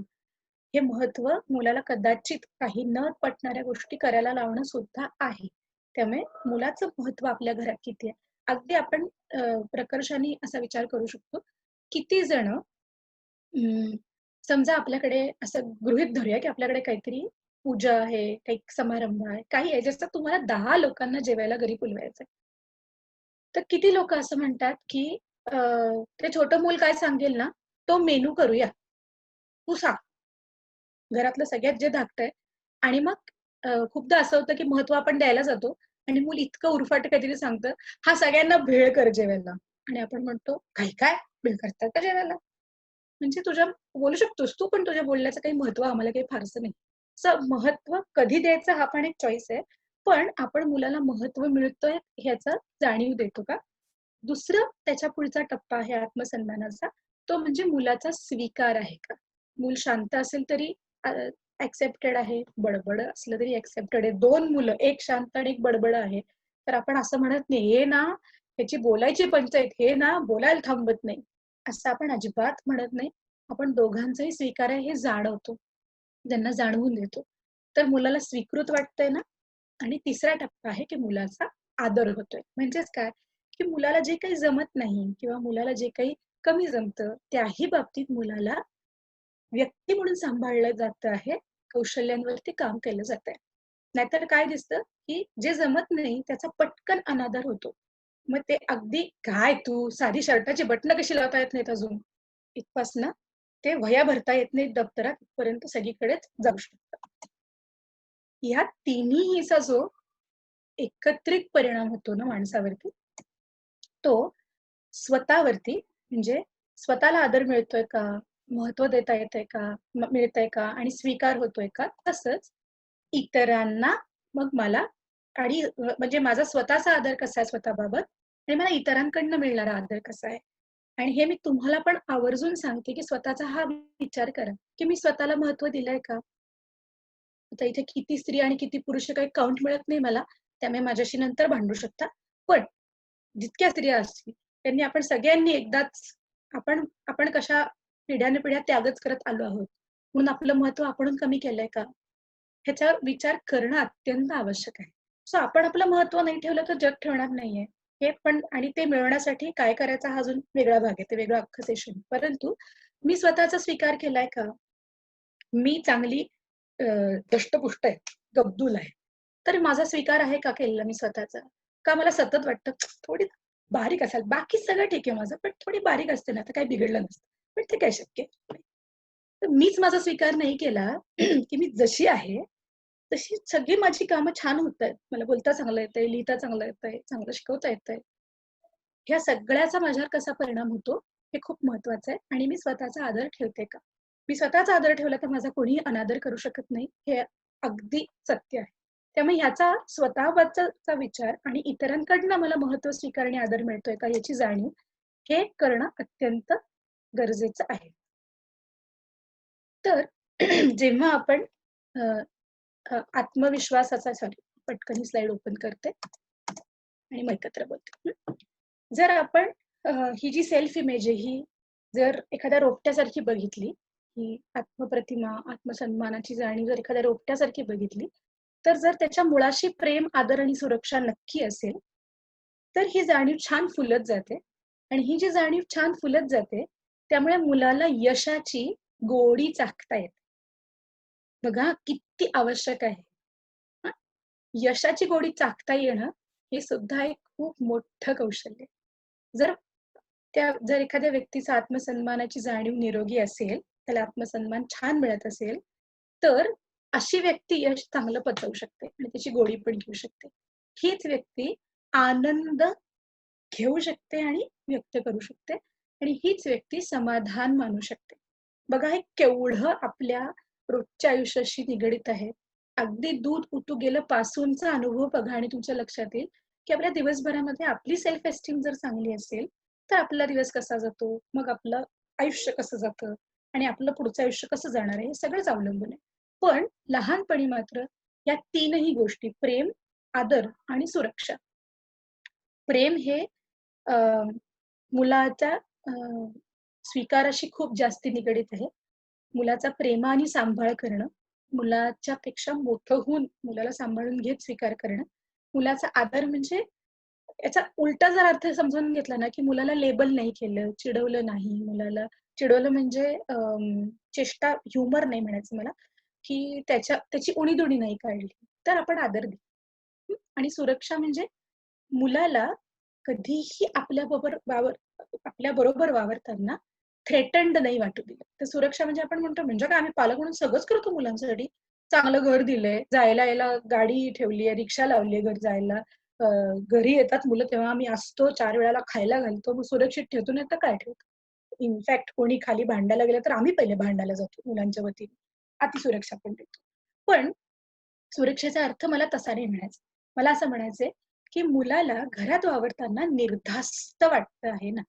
हे महत्त्व मुलाला कदाचित काही न पटणाऱ्या गोष्टी करायला लावणं सुद्धा आहे. त्यामुळे मुलाचं महत्त्व आपल्या घरात किती आहे? अगदी आपण प्रकर्षाने असा विचार करू शकतो. किती जण समजा आपल्याकडे असं गृहीत धरूया, की आपल्याकडे काहीतरी पूजा आहे, काही समारंभ आहे, काही आहे ज्याचं तुम्हाला 10 लोकांना जेवायला घरी बोलवायचंय. तर किती लोकं असं म्हणतात, की अ, ते छोटं मूल काय सांगेल ना, तो मेनू करूया. तू सांग. घरातलं सगळ्यात जे धाकटं आहे आणि मग खूपदा असं होतं, की महत्त्व आपण द्यायला जातो आणि मूल इतकं उरफाट काहीतरी सांगतं, "हां, सगळ्यांना भेळ कर जेवायला." आणि आपण म्हणतो, "काय काय? भेळ करतात का जेवायला?" म्हणजे बोलू शकतोस तू, पण तुझ्या बोलण्याचं काही महत्त्व आम्हाला काही फारसं नाही. असं महत्त्व कधी द्यायचं हा पण एक चॉईस आहे. पण आपण मुलाला महत्त्व मिळतंय ह्याचा जाणीव देतो का? दुसरं त्याच्या पुढचा टप्पा आहे आत्मसन्मानाचा, तो म्हणजे मुलाचा स्वीकार आहे का? मूल शांत असेल तरी ऍक्सेप्टेड आहे, बडबड असलं तरी ऍक्सेप्टेड आहे. 2 मुलं, एक शांत आणि एक बडबड आहे. तर आपण असं म्हणत नाही, हे ना ह्याची बोलायची पंचायत, हे ना बोलायला थांबत नाही. असं आपण अजिबात म्हणत नाही. आपण दोघांचंही स्वीकार आहे हे जाणवतो. त्यांना जाणवून देतो. तर मुलाला स्वीकृत वाटतंय ना. आणि तिसरा टप्पा आहे की मुलाचा आदर होतोय. म्हणजेच काय, की मुलाला जे काही जमत नाही किंवा मुलाला जे काही कमी जमतं, त्याही बाबतीत मुलाला व्यक्ती म्हणून सांभाळलं जात आहे, कौशल्यांवरती काम केलं जात आहे. नाहीतर काय दिसतं, की जे जमत नाही त्याचा पटकन अनादर होतो. मग ते अगदी "काय तू साधी शर्टाची बटणं कशी लावता येत नाहीत अजून?" इथपासनं ते वह्या भरता येत नाहीत दप्तरात इथपर्यंत सगळीकडेच जाऊ शकतं. ह्या तिन्हीचा जो एकत्रित परिणाम होतो ना माणसावरती, तो स्वतःवरती म्हणजे स्वतःला आदर मिळतोय का? महत्त्व देता येतंय का? मिळतंय का? आणि स्वीकार होतोय का? तसंच इतरांना मग मला आणि म्हणजे माझा स्वतःचा आदर कसा आहे स्वतःबाबत आणि मला इतरांकडनं मिळणारा आदर कसा आहे. आणि हे मी तुम्हाला पण आवर्जून सांगते, की स्वतःचा हा विचार करा, की मी स्वतःला महत्त्व दिलंय का? आता इथे किती स्त्री आणि किती पुरुष काही काउंट मिळत नाही मला. त्यामुळे माझ्याशी नंतर भांडू शकता. पण जितक्या स्त्रिया असतील, त्यांनी आपण सगळ्यांनी एकदाच आपण आपण कशा पिढ्यानपिढ्या त्यागच करत आलो आहोत. म्हणून आपलं महत्त्व आपणच कमी केलंय का? ह्याच्यावर विचार करणं अत्यंत आवश्यक आहे. सो आपण आपलं महत्त्व नाही ठेवलं तर जग ठेवणार नाहीये. हे पण आणि ते मिळवण्यासाठी काय करायचा हा अजून वेगळा भाग आहे. ते वेगळं अख्खं सेशन. परंतु मी स्वतःचा स्वीकार केलाय का? मी चांगली अ, दष्टपुष्ट आहे, गब्दूल आहे. तर माझा स्वीकार आहे का केलेला मी स्वतःचा? का मला सतत वाटतं थोडी बारीक असाल, बाकी सगळं ठीक आहे माझं, पण थोडी बारीक असते ना, तर काही बिघडलं नसतं. पण ते काय शक्य नाही. तर मीच माझा स्वीकार नाही केला, की मी जशी आहे, तशी सगळी माझी कामं छान होतायत. मला बोलता चांगलं येतंय, लिहिता चांगलं येतंय, चांगलं शिकवता येतंय. ह्या सगळ्याचा माझ्यावर कसा परिणाम होतो, हे खूप महत्वाचं आहे आणि मी स्वतःचा आदर ठेवते का? मी स्वतःचा आदर ठेवला तर माझा कोणीही अनादर करू शकत नाही, हे अगदी सत्य आहे. त्यामुळे ह्याचा स्वतःबद्दलचा विचार आणि इतरांकडनं मला महत्त्व स्वीकार आणि आदर मिळतोय का याची जाणीव, हे करणं अत्यंत गरजेचं आहे. तर जेव्हा आपण अ, आत्मविश्वासाचा सॉरी पटकन ही स्लाईड ओपन करते आणि मग एकत्र बोलते. जर आपण ही जी सेल्फ इमेज आहे ही जर एखाद्या रोपट्यासारखी बघितली, ही आत्मप्रतिमा, आत्मसन्मानाची जाणीव जर एखाद्या रोपट्यासारखी बघितली, तर जर त्याच्या मुळाशी प्रेम, आदर आणि सुरक्षा नक्की असेल, तर ही जाणीव छान फुलत जाते आणि ही जी जाणीव छान फुलत जाते, त्यामुळे मुलाला यशाची गोडी चाखता येते. बघा किती आवश्यक आहे. हां, यशाची गोडी चाखता येणं हे सुद्धा एक खूप मोठं कौशल्य आहे. जर जर एखाद्या व्यक्तीचा आत्मसन्मानाची जाणीव निरोगी असेल, त्याला आत्मसन्मान छान मिळत असेल, तर अशी व्यक्ती यश चांगलं पचवू शकते आणि त्याची गोडी पण घेऊ शकते. हीच व्यक्ती आनंद घेऊ शकते आणि व्यक्त करू शकते आणि हीच व्यक्ती समाधान मानू शकते. बघा हे केवढं आपल्या रोजच्या आयुष्याशी निगडीत आहे. अगदी दूध उतू गेलं पासूनचा अनुभव बघा आणि तुमच्या लक्षात येईल, की आपल्या दिवसभरामध्ये आपली सेल्फ एस्टीम जर चांगली असेल, तर आपला दिवस कसा जातो, मग आपलं आयुष्य कसं जातं आणि आपलं पुढचं आयुष्य कसं जाणार आहे, हे सगळंच अवलंबून आहे. पण लहानपणी मात्र या तीनही गोष्टी प्रेम, आदर आणि सुरक्षा. प्रेम हे अ, मुलाच्या स्वीकाराशी खूप जास्ती निगडीत आहे. मुलाचा प्रेमाने सांभाळ करणं, मुलाच्या पेक्षा मोठं होऊन मुलाला सांभाळून घेत स्वीकार करणं. मुलाचा आदर म्हणजे याचा उलटा जर अर्थ समजून घेतला ना, की मुलाला लेबल नाही केलं, चिडवलं नाही. मुलाला चिडवलं म्हणजे चेष्टा ह्युमर नाही म्हणायचं मला, की त्याची उणी नाही काढली, तर आपण आदर देऊ. आणि सुरक्षा म्हणजे मुलाला कधीही आपल्याबरोबर वावरताना थ्रेटन्ड नाही वाटू दिलं. तर सुरक्षा म्हणजे आपण म्हणतो म्हणजे काय आम्ही पालक म्हणून सगळंच करतो मुलांसाठी. चांगलं घर दिलंय, जायला-यायला गाडी ठेवली आहे, रिक्षा लावली आहे घर जायला. अ, घरी येतात मुलं तेव्हा आम्ही असतो, 4 वेळेला खायला घालतो, मग सुरक्षित ठेवतो नाही तर काय ठेवतो. इनफॅक्ट कोणी खाली भांडायला गेलं तर आम्ही पहिले भांडायला जातो मुलांच्या वतीने. अतिसुरक्षा पण देतो. पण सुरक्षेचा अर्थ मला तसा नाही म्हणायचा. मला असं म्हणायचंय, की मुलाला घरात वावरताना निर्धास्त वाटतं आहे ना.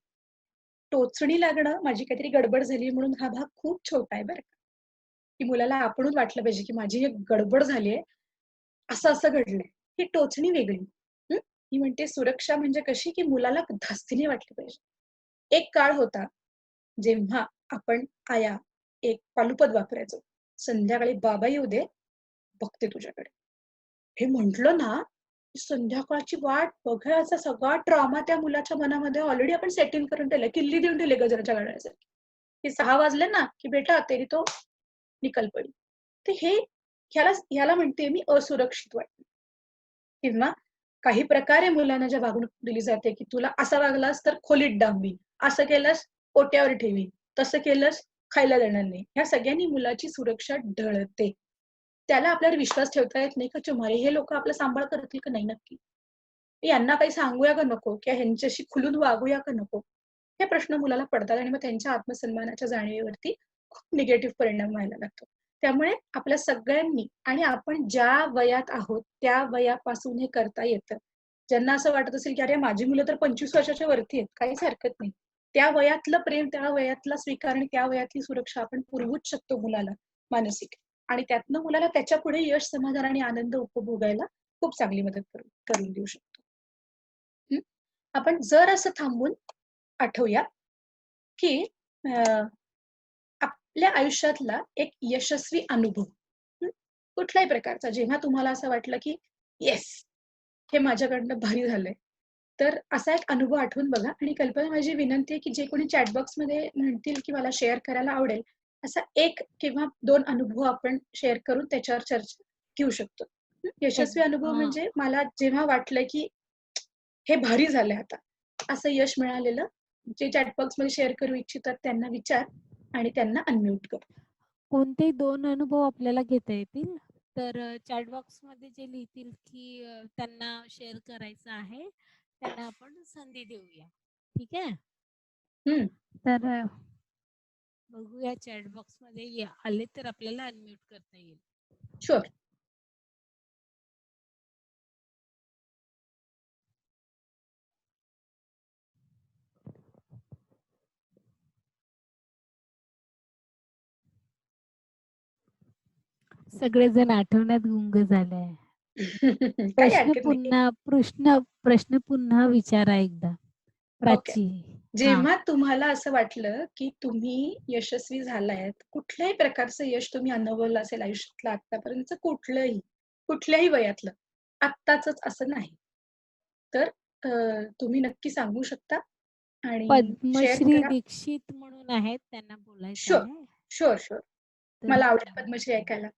टोचणी लागणं, माझी काहीतरी गडबड झाली म्हणून हा भाग खूप छोटा आहे बरं का. की मुलाला आपणहून वाटलं पाहिजे, की माझी एक गडबड झालीये, असं-असं घडलंय. ही टोचणी वेगळी. हं. ती म्हणते सुरक्षा म्हणजे कशी, की मुलाला धास्तीने वाटली पाहिजे. एक काळ होता, जेव्हा आपण आया एक पालुपद वापरायचो. संध्याकाळी बाबा येऊ दे, बघते तुझ्याकडे. हे म्हटलं ना, की संध्याकाळची वाट बघायचा सगळा ट्रॉमा त्या मुलाच्या मनामध्ये ऑलरेडी आपण सेटिंग करून ठेवलंय. किल्ली देऊन ठेवली गजराच्या घड्याळासारखी. की 6 वाजले ना, की बेटा तेरी तो निकल पडी. तर ह्याला म्हणते मी असुरक्षित वाटणं. किंवा काही प्रकारे मुलांना ज्या वागणूक दिली जाते, की तुला असं वागलास तर खोलीत डांबीन, असं केलंस ओट्यावर ठेवीन, तसं केलंस खायला देणार नाही. ह्या सगळ्यांनी मुलाची सुरक्षा ढळते. त्याला आपल्यावर विश्वास ठेवता येत नाही का "अरे, हे लोकं आपला सांभाळ करतील का नाही नक्की? यांना काही सांगूया का नको? किंवा ह्यांच्याशी खुलून वागूया का नको?" हे प्रश्न मुलाला पडतात आणि मग त्यांच्या आत्मसन्मानाच्या जाणीवेवरती खूप निगेटिव्ह परिणाम व्हायला लागतो. त्यामुळे आपल्या सगळ्यांनी आणि आपण ज्या वयात आहोत, त्या वयापासून हे करता येतं. ज्यांना असं वाटत असेल, की "अरे, माझी मुलं तर 25 वर्षाच्या वरती आहेत." काहीच हरकत नाही. त्या वयातलं प्रेम, त्या वयातला स्वीकार आणि त्या वयातली सुरक्षा आपण पुरवूच शकतो मुलाला मानसिक. आणि त्यातनं मुलाला त्याच्यापुढे यश, समाधान आणि आनंद उपभोगायला खूप चांगली मदत करून देऊ शकतो. हं. आपण जर असं थांबून आठवूया, की अ, आपल्या आयुष्यातला एक यशस्वी अनुभव, हं, कुठल्याही प्रकारचा जेव्हा तुम्हाला असं वाटलं, की येस, हे माझ्याकडनं भारी झालंय. तर असा एक अनुभव आठवून बघा आणि कल्पना माझी विनंती आहे, की जे कोणी चॅट बॉक्समध्ये म्हणतील, की मला शेअर करायला आवडेल, असा 1 किंवा 2 अनुभव आपण शेअर करून त्याच्यावर चर्चा घेऊ शकतो. एक यशस्वी अनुभव हां. म्हणजे मला जेव्हा वाटलं, की हे भारी झालंय आता. असं यश मिळालेलं, जे चॅट बॉक्समध्ये शेअर करू इच्छितात त्यांना विचार आणि त्यांना अनम्यूट कर. कोणतेही 2 अनुभव आपल्याला घेता येतील. तर चॅट बॉक्समध्ये जे लिहितील, की त्यांना शेअर करायचं आहे, त्यांना आपण संधी देऊया. ठीक आहे? हं, तर बघूया चॅट बॉक्समध्ये आले तर आपल्याला अनम्यूट करता येईल. शुअर. सगळेजण आठवण्यात गुंग झाले. काही हरकत नाही. प्रश्न पुन्हा विचारा एकदा. ओके. प्राची. हां. जेव्हा तुम्हाला असं वाटलं, की तुम्ही यशस्वी झालायत, कुठल्याही प्रकारचं यश तुम्ही अनुभवलं असेल आयुष्यातलं आत्तापर्यंतचं कुठलंही, कुठल्याही वयातलं, आत्ताचंच असं नाही. तर तुम्ही नक्की सांगू शकता आणि शेअर पद्मश्री करा. दीक्षित म्हणून आहेत, त्यांना बोलायचं शुअर, आहे. Sure, sure. तर मला आवडेल पद्मश्री ऐकायला.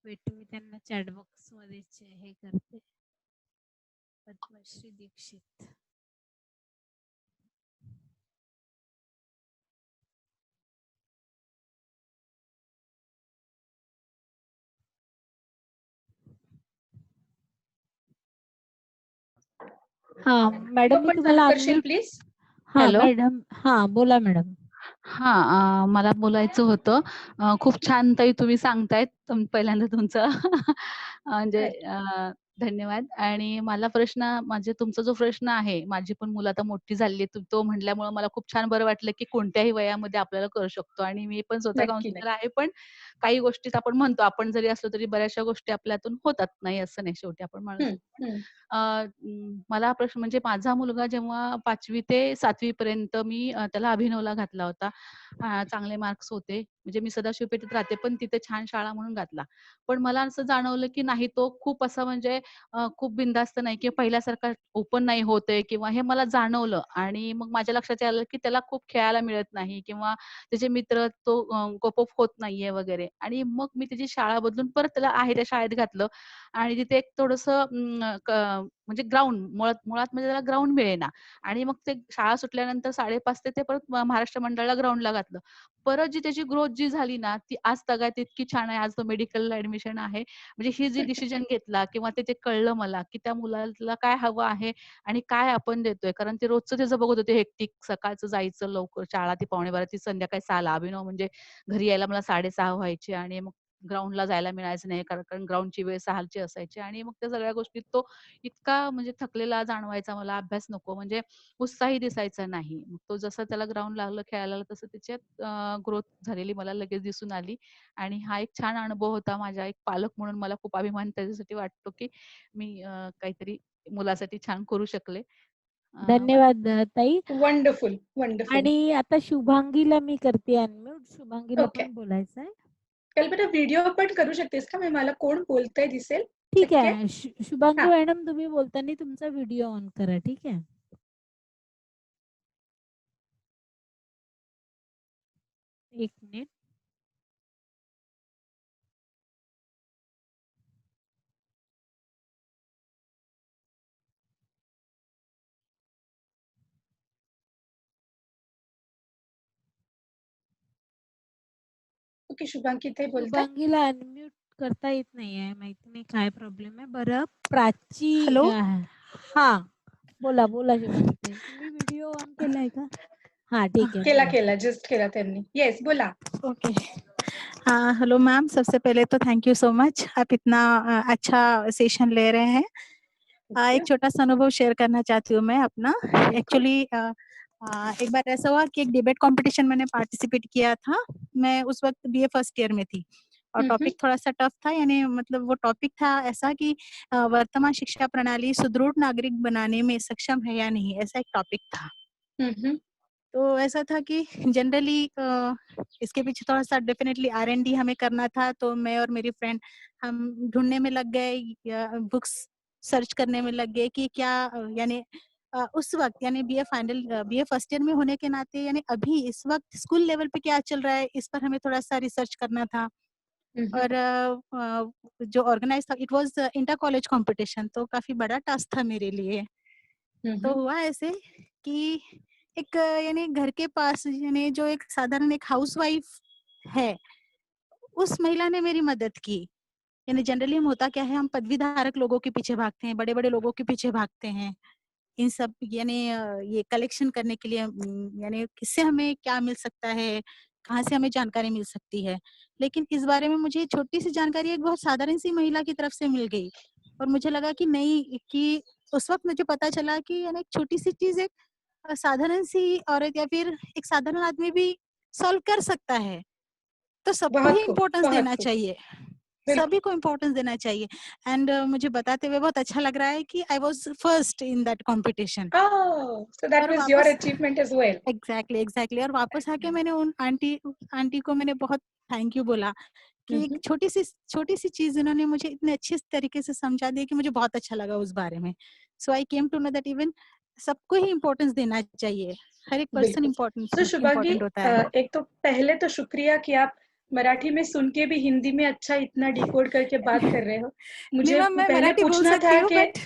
वेट मी त्यांना चॅट बॉक्समध्येच हे करते. पद्मश्री दीक्षित. हां, मॅडम मग मी पण चालू तुम्हाला करशील अनम्यूट प्लीज? हां, हॅलो. मॅडम हां, बोला मॅडम. मला बोलायचं होतं. खूप छान ताई तुम्ही सांगतायत. पहिल्यांदा तुमचं म्हणजे अरे, धन्यवाद. आणि मला म्हणजे तुमचा जो प्रश्न आहे, माझी पण मुलं आता मोठी झालेली आहेत. तो म्हटल्यामुळं मला खूप छान बरं वाटलं, की कोणत्याही वयामध्ये आपल्याला करू शकतो आणि मी पण स्वतः नक्की, काउन्सिलर नक्की. आहे. पण काही गोष्टीत आपण म्हणतो, आपण जरी असलो तरी बऱ्याचशा गोष्टी आपल्यातून होतात. नाही असं नाही, शेवटी आपण माणूस हं, आहे. हं. मला प्रश्न म्हणजे माझा मुलगा जेव्हा 5वी ते 7वी पर्यंत मी त्याला अभिनवला घातला होता. चांगले मार्क्स होते. म्हणजे मी सदाशिव पेठेत राहते, पण तिथे छान शाळा म्हणून घातला. पण मला असं जाणवलं, की नाही तो खूप असा म्हणजे खूप बिनधास्त नाही किंवा पहिल्यासारखा ओपन नाही होत आहे किंवा हे मला जाणवलं आणि मग माझ्या लक्षात आलं, की त्याला खूप खेळायला मिळत नाही किंवा त्याचे मित्र तो कोप अप होत नाहीये वगैरे आणि मग मी त्याची शाळा बदलून परत त्याला आहे त्या शाळेत घातलं आणि तिथे एक थोडंसं म्हणजे ग्राउंड मुळात म्हणजे त्याला ग्राउंड मिळेना आणि मग ते शाळा सुटल्यानंतर 5:30 ते परत महाराष्ट्र मंडळाला ग्राउंडला घातलं. परत जी त्याची ग्रोथ जी झाली ना, ती आज तगायत इतकी छान आहे. आज तो मेडिकलला ॲडमिशन आहे. म्हणजे ही जी डिसिजन घेतला किंवा ते कळलं मला, की त्या मुलाला काय हवं आहे आणि काय आपण देतोय. कारण ते रोजचं त्याचं बघत होते हेक्टिक सकाळचं जायचं लवकर शाळा ती 11:45 ती संध्याकाळी 6:00 अभिनव म्हणजे घरी यायला मला 6:30 व्हायचे आणि मग ग्राउंडला जायला मिळायचं नाही कारण ग्राउंडची वेळ 6ची असायची आणि मग त्या सगळ्या गोष्टीत तो इतका म्हणजे थकलेला जाणवायचा मला, अभ्यास नको म्हणजे उत्साही दिसायचा नाही. मग तो जसा त्याला ग्राउंड लागलं, खेळायला लागलं तसं त्याच्यात ग्रोथ झालेली मला लगेच दिसून आली आणि हा एक छान अनुभव होता माझ्या एक पालक म्हणून मला खूप अभिमान त्याच्यासाठी वाटतो, की मी काहीतरी मुलासाठी छान करू शकले. धन्यवाद ताई. Wonderful, wonderful. आणि आता शुभांगीला मी करते अनम्यूट. शुभांगीला ओके. पण बोलायचं आहे. कल्पना व्हिडिओ पण करू शकतेस का? मला कोण बोलतंय दिसेल. ठीक शक्य? आहे. शुभांगी हां. मॅडम तुम्ही बोलताना तुमचा व्हिडिओ ऑन करा. ठीक आहे. एक मिनिट. ओके, शुभांगी ताई बोलताय? शुभांगीला अनम्यूट करता येत नाहीये. माहिती नाही काय प्रॉब्लेम आहे. बरं प्राची हॅलो? हां. बोला, बोला शुभांगी ताई. तुम्ही व्हिडिओ ऑन केलाय का? हां, ठीक आहे. बोला. केला, जस्ट केला त्यांनी. येस, बोला. ओके। हेलो मैम, सबसे पहले तो थैंक यू सो मच। आप इतना अच्छा सेशन ले रहे हैं। ओके. एक छोटा सा अनुभव शेयर करना चाहती हूँ मैं अपना। बिल्कुल। एक्चुअली एक बार ऐसा हुआ कि एक डिबेट कॉम्पिटिशन मैंने पार्टिसिपेट किया था। मैं उस वक़्त बीए फर्स्ट ईयर में थी और हुँ, हुँ। टॉपिक थोड़ा-सा टफ था, यानी मतलब वो टॉपिक था ऐसा कि वर्तमान शिक्षा प्रणाली सुदृढ़ नागरिक बनाने में सक्षम है या नहीं, ऐसा एक टॉपिक था। हुँ, हुँ। तो ऐसा था कि जनरली इसके पीछे थोड़ा-सा डेफ़िनेटली आर-एन-डी हमें करना था, तो मैं और मेरी फ्रेंड हम ढूँढने में लग गए या बुक्स सर्च करने में लग गए कि क्या यानी उस वक़्त यानी बीए फर्स्ट ईयर में होने के नाते यानी अभी इस वक़्त स्कूल लेवल पे क्या चल रहा है, इस पर हमें थोड़ा-सा रिसर्च करना था। हुँ, हुँ। और जो ऑर्गेनाइज़ था it was inter college competition, तो काफ़ी बड़ा टास्क था मेरे लिए। हुँ, तो हुँ। हुआ ऐसे कि एक यानी घर के पास यानी जो एक साधारण एक हाउसवाइफ है, उस महिला ने मेरी मदद की। यानी जनरली हम होता क्या है, हम पदवी धारक लोगों के पीछे भागते हैं, बड़े-बड़े लोगों के पीछे भागते हैं। इन सब यानी ये कलेक्शन करने के लिए यानी किससे हमें क्या मिल सकता है, कहाँ से हमें जानकारी मिल सकती है। लेकिन इस बारे में मुझे छोटी-सी जानकारी एक बहुत साधारण-सी महिला की तरफ से मिल गई और मुझे लगा कि नहीं, कि उस वक़्त मुझे पता चला कि यानी एक छोटी-सी चीज़ एक साधारण-सी औरत या फिर एक साधारण आदमी भी सॉल्व कर सकता है। तो सबको ही बहुत खूब, इम्पोर्टेंस बहुत देना खूब। चाहिए। बिल्कुल। सभी को इम्पोर्टेंस देना चाहिए एंड मुझे बताते हुए बहुत अच्छा लग रहा है कि I was first in that competition. Oh! So that और वाज़ योर वापस अचीवमेंट एज़ वेल। एग्ज़ैक्टली और वापस आके मैंने उन आंटी को मैंने बहुत थैंक यू बोला हुँ, कि एक हुँ। छोटी-सी चीज़ इन्होंने मुझे इतने अच्छे तरीके से समझा दी कि मुझे बहुत अच्छा लगा उस बारे में। So I came to know that even सबको ही इम्पोर्टेंस देना चाहिए। हर एक पर्सन बिल्कुल। सो शुभांगी, इम्पोर्टेंट होता है। एक तो पहले तो शुक्रिया कि आप मराठी में सुन के भी हिंदी में अच्छा इतना डिकोड करके बात कर रहे हो। नहीं मुझे मैम, मैं पहले मराठी बोल पूछना सकती था हूँ कि बट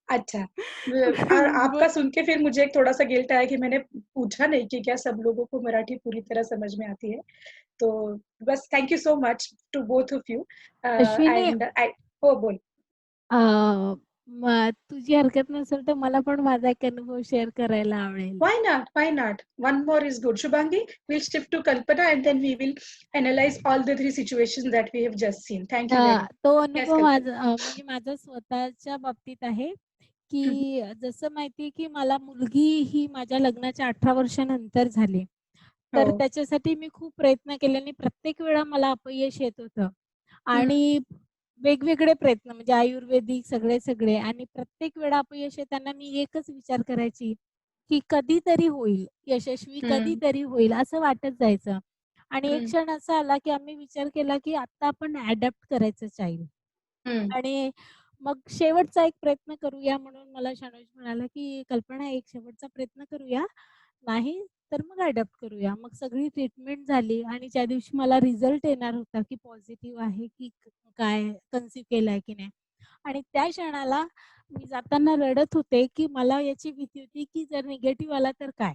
अच्छा। और आपका सुन के फिर मुझे एक थोड़ा-सा गिल्ट आया कि मैंने पूछा नहीं कि क्या सब लोगों को मराठी पूरी तरह समझ में आती है। तो बस thank you so much to both of you. Ashwini and I हो, बोल. अ, तुझी हरकत नसेल तर मला पण माझा एक अनुभव शेअर करायला आवडेल. Why not? Why not? One more is good. Shubhangi, we'll shift to Kalpana and then we will analyze all the three situations that we have just seen. Thank you very much. तो Yes, अनुभव Kalpana. माझा म्हणजे माझा स्वतःच्या बाबतीत आहे, Mhm. की जसं माहिती की मला मुलगी ही माझ्या लग्नाच्या 18 वर्षानंतर झाली. तर हो. त्याच्यासाठी मी खूप प्रयत्न केले आणि प्रत्येक वेळा मला अपयश येत होतं. हं. आणि वेगवेगळे प्रयत्न म्हणजे आयुर्वेदिक सगळे आणि प्रत्येक वेळा अपयश येताना मी एकच विचार करायची, की कधीतरी होईल, यशस्वी हं. कधीतरी होईल असं वाटत जायचं. आणि एक हं. क्षण असा आला, की आम्ही विचार केला, की आता आपण अडॅप्ट करायचं चाइल्ड. हं. आणि मग शेवटचा एक प्रयत्न करूया म्हणून मला शानोज म्हणाला, की "कल्पना एक शेवटचा प्रयत्न करूया. नाही तर मग अडॉप्ट करूया." मग सगळी ट्रीटमेंट झाली आणि ज्या दिवशी मला रिझल्ट येणार होता, की पॉझिटिव्ह आहे की काय कन्सीव्ह केलाय की नाही. आणि त्या क्षणाला मी जाताना रडत होते, की मला याची भीती होती, की जर निगेटिव्ह आला तर काय?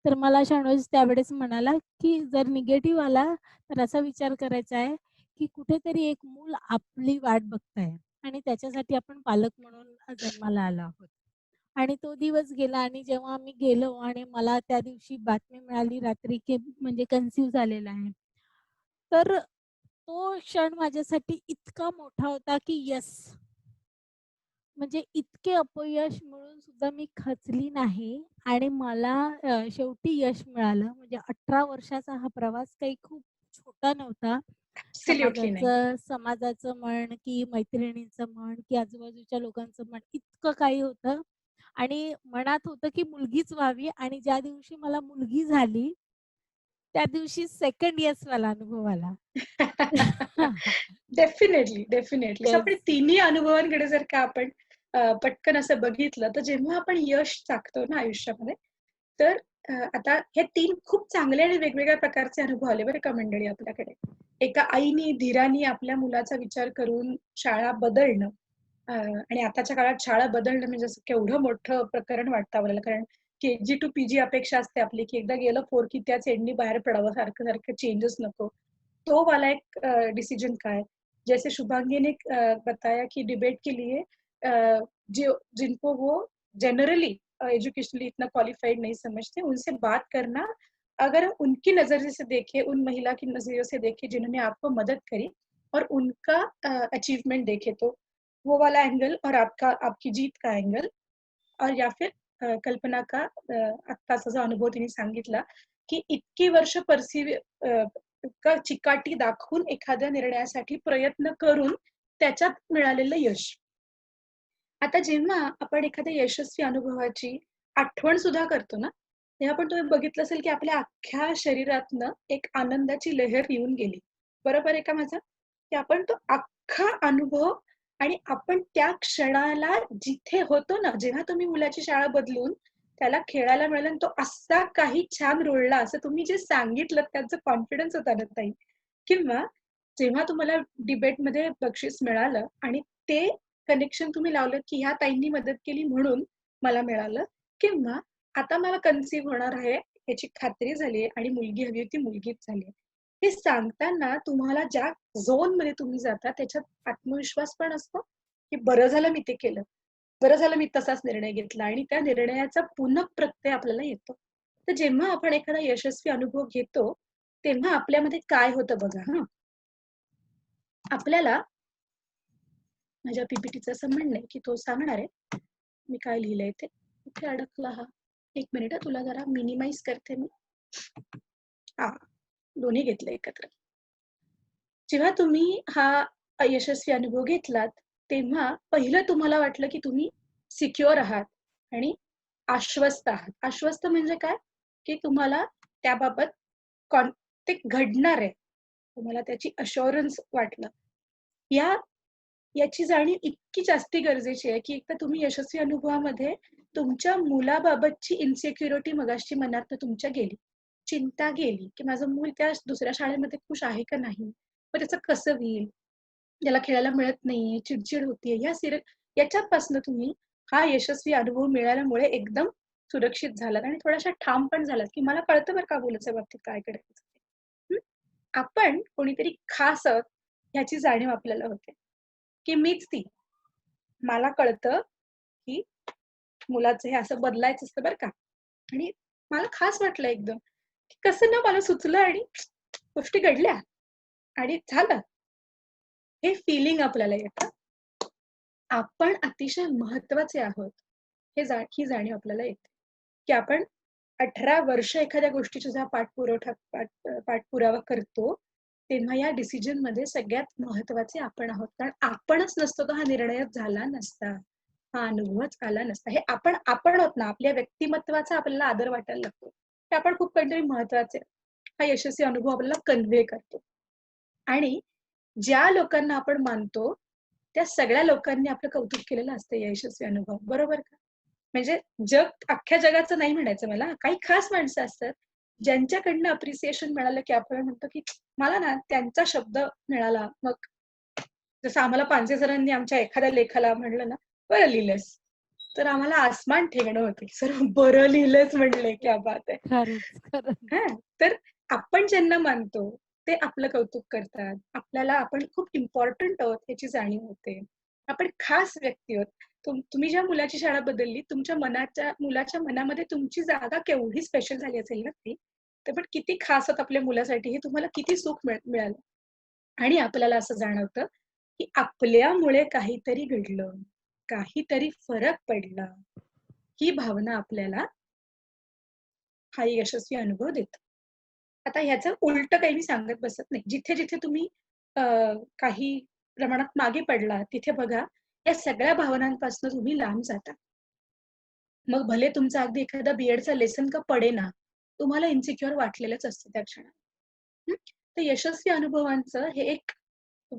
तर मला शानोज त्यावेळेस म्हणाला, की "जर निगेटिव्ह आला तर असा विचार करायचा आहे, की कुठेतरी एक मूल आपली वाट बघतंय आणि त्याच्यासाठी आपण पालक म्हणून जन्माला आलो आहोत." आणि तो दिवस गेला आणि जेव्हा आम्ही गेलो आणि मला त्या दिवशी बातमी मिळाली रात्री, की म्हणजे कन्सीव्ह झालेला आहे. तर तो क्षण माझ्यासाठी इतका मोठा होता की यस, म्हणजे इतके अपयश मिळून सुद्धा मी खचली नाही आणि मला शेवटी यश मिळालं. म्हणजे 18 वर्षाचा हा प्रवास काही खूप छोटा नव्हता. ऍब्सोल्युटली नाही. समाजाचं म्हण, की मैत्रिणींचं म्हण, की आजूबाजूच्या लोकांचं म्हण, इतकं काही होतं आणि मनात होतं, की मुलगीच व्हावी आणि ज्या दिवशी मला मुलगी झाली, त्या दिवशी सेकंड येस मला अनुभव आला. Definitely, definitely. सो आपण तेच. तिन्ही अनुभवांकडे जर का आपण पटकन असं बघितलं, तर जेव्हा आपण यश चाखतो ना आयुष्यामध्ये, तर आता हे 3 खूप चांगले आणि वेगवेगळ्या प्रकारचे अनुभव आले बरं का मंडळी आपल्याकडे. एका आईनी, धीरानी आपल्या मुलाचा विचार करून शाळा बदलणं आणि आताच्या काळात शाळा बदलणं म्हणजे असं केवढं मोठं प्रकरण वाटतं आपल्याला. कारण KG टू PG अपेक्षा असते आपली, की एकदा गेलं 4 की त्याच एंडनी बाहेर पडावं, सारखं-सारखं चेंजेस नको. तो वाला एक डिसीजन का है। जैसे शुभांगी ने बताया कि डिबेट के लिए जो जिनको वो जनरली एजुकेशनली इतना क्वालिफाइड नहीं समझते, उनसे बात करना, अगर उनकी नजरिए से देखे, उन महिला की नजरिए से देखे जिन्होंने आपको मदद करी और उनका अचीवमेंट देखे, तो वो वाला एंगल और आपकी जीत का एंगल, और या फिर कल्पना का आत्ताचा जो अनुभव तिने सांगितला, की इतकी वर्ष का चिकाटी दाखवून एखाद्या निर्णयासाठी प्रयत्न करून त्याच्यात मिळालेलं यश. आता जेव्हा आपण एखाद्या यशस्वी अनुभवाची आठवण सुद्धा करतो ना, तेव्हा पण तुम्ही बघितलं असेल, की आपल्या अख्ख्या शरीरातनं एक आनंदाची लहर येऊन गेली. बरोबर आहे का माझं? की आपण तो अख्खा अनुभव आणि आपण त्या क्षणाला जिथे होतो ना, जेव्हा तुम्ही मुलाची शाळा बदलून त्याला खेळायला मिळालं आणि तो असा काही छान रुळला, असं तुम्ही जे सांगितलं त्याचा कॉन्फिडन्स होता ना ताई, किंवा जेव्हा तुम्हाला डिबेटमध्ये बक्षीस मिळालं आणि ते कनेक्शन तुम्ही लावलं, की ह्या ताईंनी मदत केली म्हणून मला मिळालं, किंवा आता मला कन्सीव्ह होणार आहे याची खात्री झाली आणि मुलगी हवी होती, मुलगीच झाली. हे सांगताना तुम्हाला ज्या झोनमध्ये तुम्ही जाता त्याच्यात आत्मविश्वास पण असतो, की बरं झालं मी ते केलं. बरं झालं मी तसाच निर्णय घेतला आणि त्या निर्णयाचा पुनःप्रत्यय आपल्याला येतो. तर जेव्हा आपण एखादा यशस्वी अनुभव घेतो, तेव्हा आपल्यामध्ये काय होतं बघा हां. आपल्याला माझ्या PPTचं असं म्हणणं आहे, की तो सांगणार आहे. मी काय लिहिलंय ते. कुठे अडकला हा? 1 मिनिट हां, तुला जरा मिनिमाइज करते मी. हां, दोन्ही घेतलं एकत्र. जेव्हा तुम्ही हा यशस्वी अनुभव घेतलात, तेव्हा पहिलं तुम्हाला वाटलं, की तुम्ही सिक्युअर आहात आणि आश्वस्त आहात. आश्वस्त म्हणजे काय? की तुम्हाला त्याबाबत ते घडणार आहे. तुम्हाला त्याची अश्युरन्स वाटलं. या याची जाणीव इतकी जास्ती गरजेची आहे, की एकतर तुम्ही यशस्वी अनुभवामध्ये तुमच्या मुलाबाबतची इन्सिक्युरिटी मगाशी मनातनं तुमच्या गेली. चिंता गेली, की माझं मूल त्या दुसऱ्या शाळेमध्ये खुश आहे का नाही? मग त्याचं कसं होईल? त्याला खेळायला मिळत नाहीये, चिड-चिड होतीये. याच्यापासून तुम्ही हा यशस्वी अनुभव मिळाल्यामुळे एकदम सुरक्षित झालात आणि थोड्याशा ठाम पण झालात, की मला कळतं बरं का मुलाच्या बाबतीत काय करायचं ते. आपण कोणीतरी खास आहोत ह्याची जाणीव आपल्याला होते, की मीच ती. मला कळतं, की मुलाचं हे असं बदलायचं असतं बरं का. आणि मला खास वाटलं एकदम, की कसं ना मला सुचलं आणि गोष्टी घडल्या आणि झालं. हे फिलिंग आपल्याला येतं. आपण अतिशय महत्त्वाचे आहोत. ही जाणीव आपल्याला येते, की आपण 18 वर्ष एखाद्या गोष्टीचा जेव्हा पाठपुरावा करतो, तेव्हा या डिसिजनमध्ये सगळ्यात महत्त्वाचे आपण आहोत. कारण आपणच नसतो तर हा निर्णयच झाला नसता. हा अनुभवच आला नसता. हे आपण आहोत ना, आपल्या व्यक्तिमत्त्वाचा आपल्याला आदर वाटायला लागतो. की आपण खूप काहीतरी महत्त्वाचे आहे. हा यशस्वी अनुभव आपल्याला कन्व्हे करतो. आणि ज्या लोकांना आपण मानतो, त्या सगळ्या लोकांनी आपलं कौतुक केलेलं असतं या यशस्वी अनुभव. बरोबर का? म्हणजे अख्ख्या जगाचं नाही म्हणायचं मला. काही खास माणसं असतात, ज्यांच्याकडनं अप्रिसिएशन मिळालं, की आपण म्हणतो, की मला ना त्यांचा शब्द मिळाला. मग जसं आम्हाला पानसे सरांनी आमच्या एखाद्या लेखाला म्हणलं ना, "बरं लिहिलंस." तर आम्हाला आसमान ठेंगणं होतं, की "सर बरं लिहिलंस म्हणले, क्या बात है." खरंच, खरंच. हां, तर आपण ज्यांना मानतो, ते आपलं कौतुक करतात. आपल्याला आपण खूप इम्पोर्टंट आहोत याची जाणीव होते. आपण खास व्यक्ती आहोत. तुम्ही ज्या मुलाची शाळा बदलली, तुमच्या मुलाच्या मनामध्ये तुमची जागा केवढी स्पेशल झाली असेल ना ती. तर पण किती खास आहात आपल्या मुलासाठी हे तुम्हाला किती सुख मिळालं. आणि आपल्याला असं जाणवतं की आपल्यामुळे काहीतरी घडलं, काहीतरी फरक पडला, ही भावना आपल्याला हा यशस्वी अनुभव देतो. आता ह्याचं उलट काही मी सांगत बसत नाही. जिथे जिथे तुम्ही काही प्रमाणात मागे पडला, तिथे बघा या सगळ्या भावनांपासून तुम्ही लांब जाता. मग भले तुमचा अगदी एखादा बीएडचा लेसन का पडेना, तुम्हाला इन्सिक्युअर वाटलेलंच असतं त्या क्षणात. तर यशस्वी अनुभवांचं हे एक,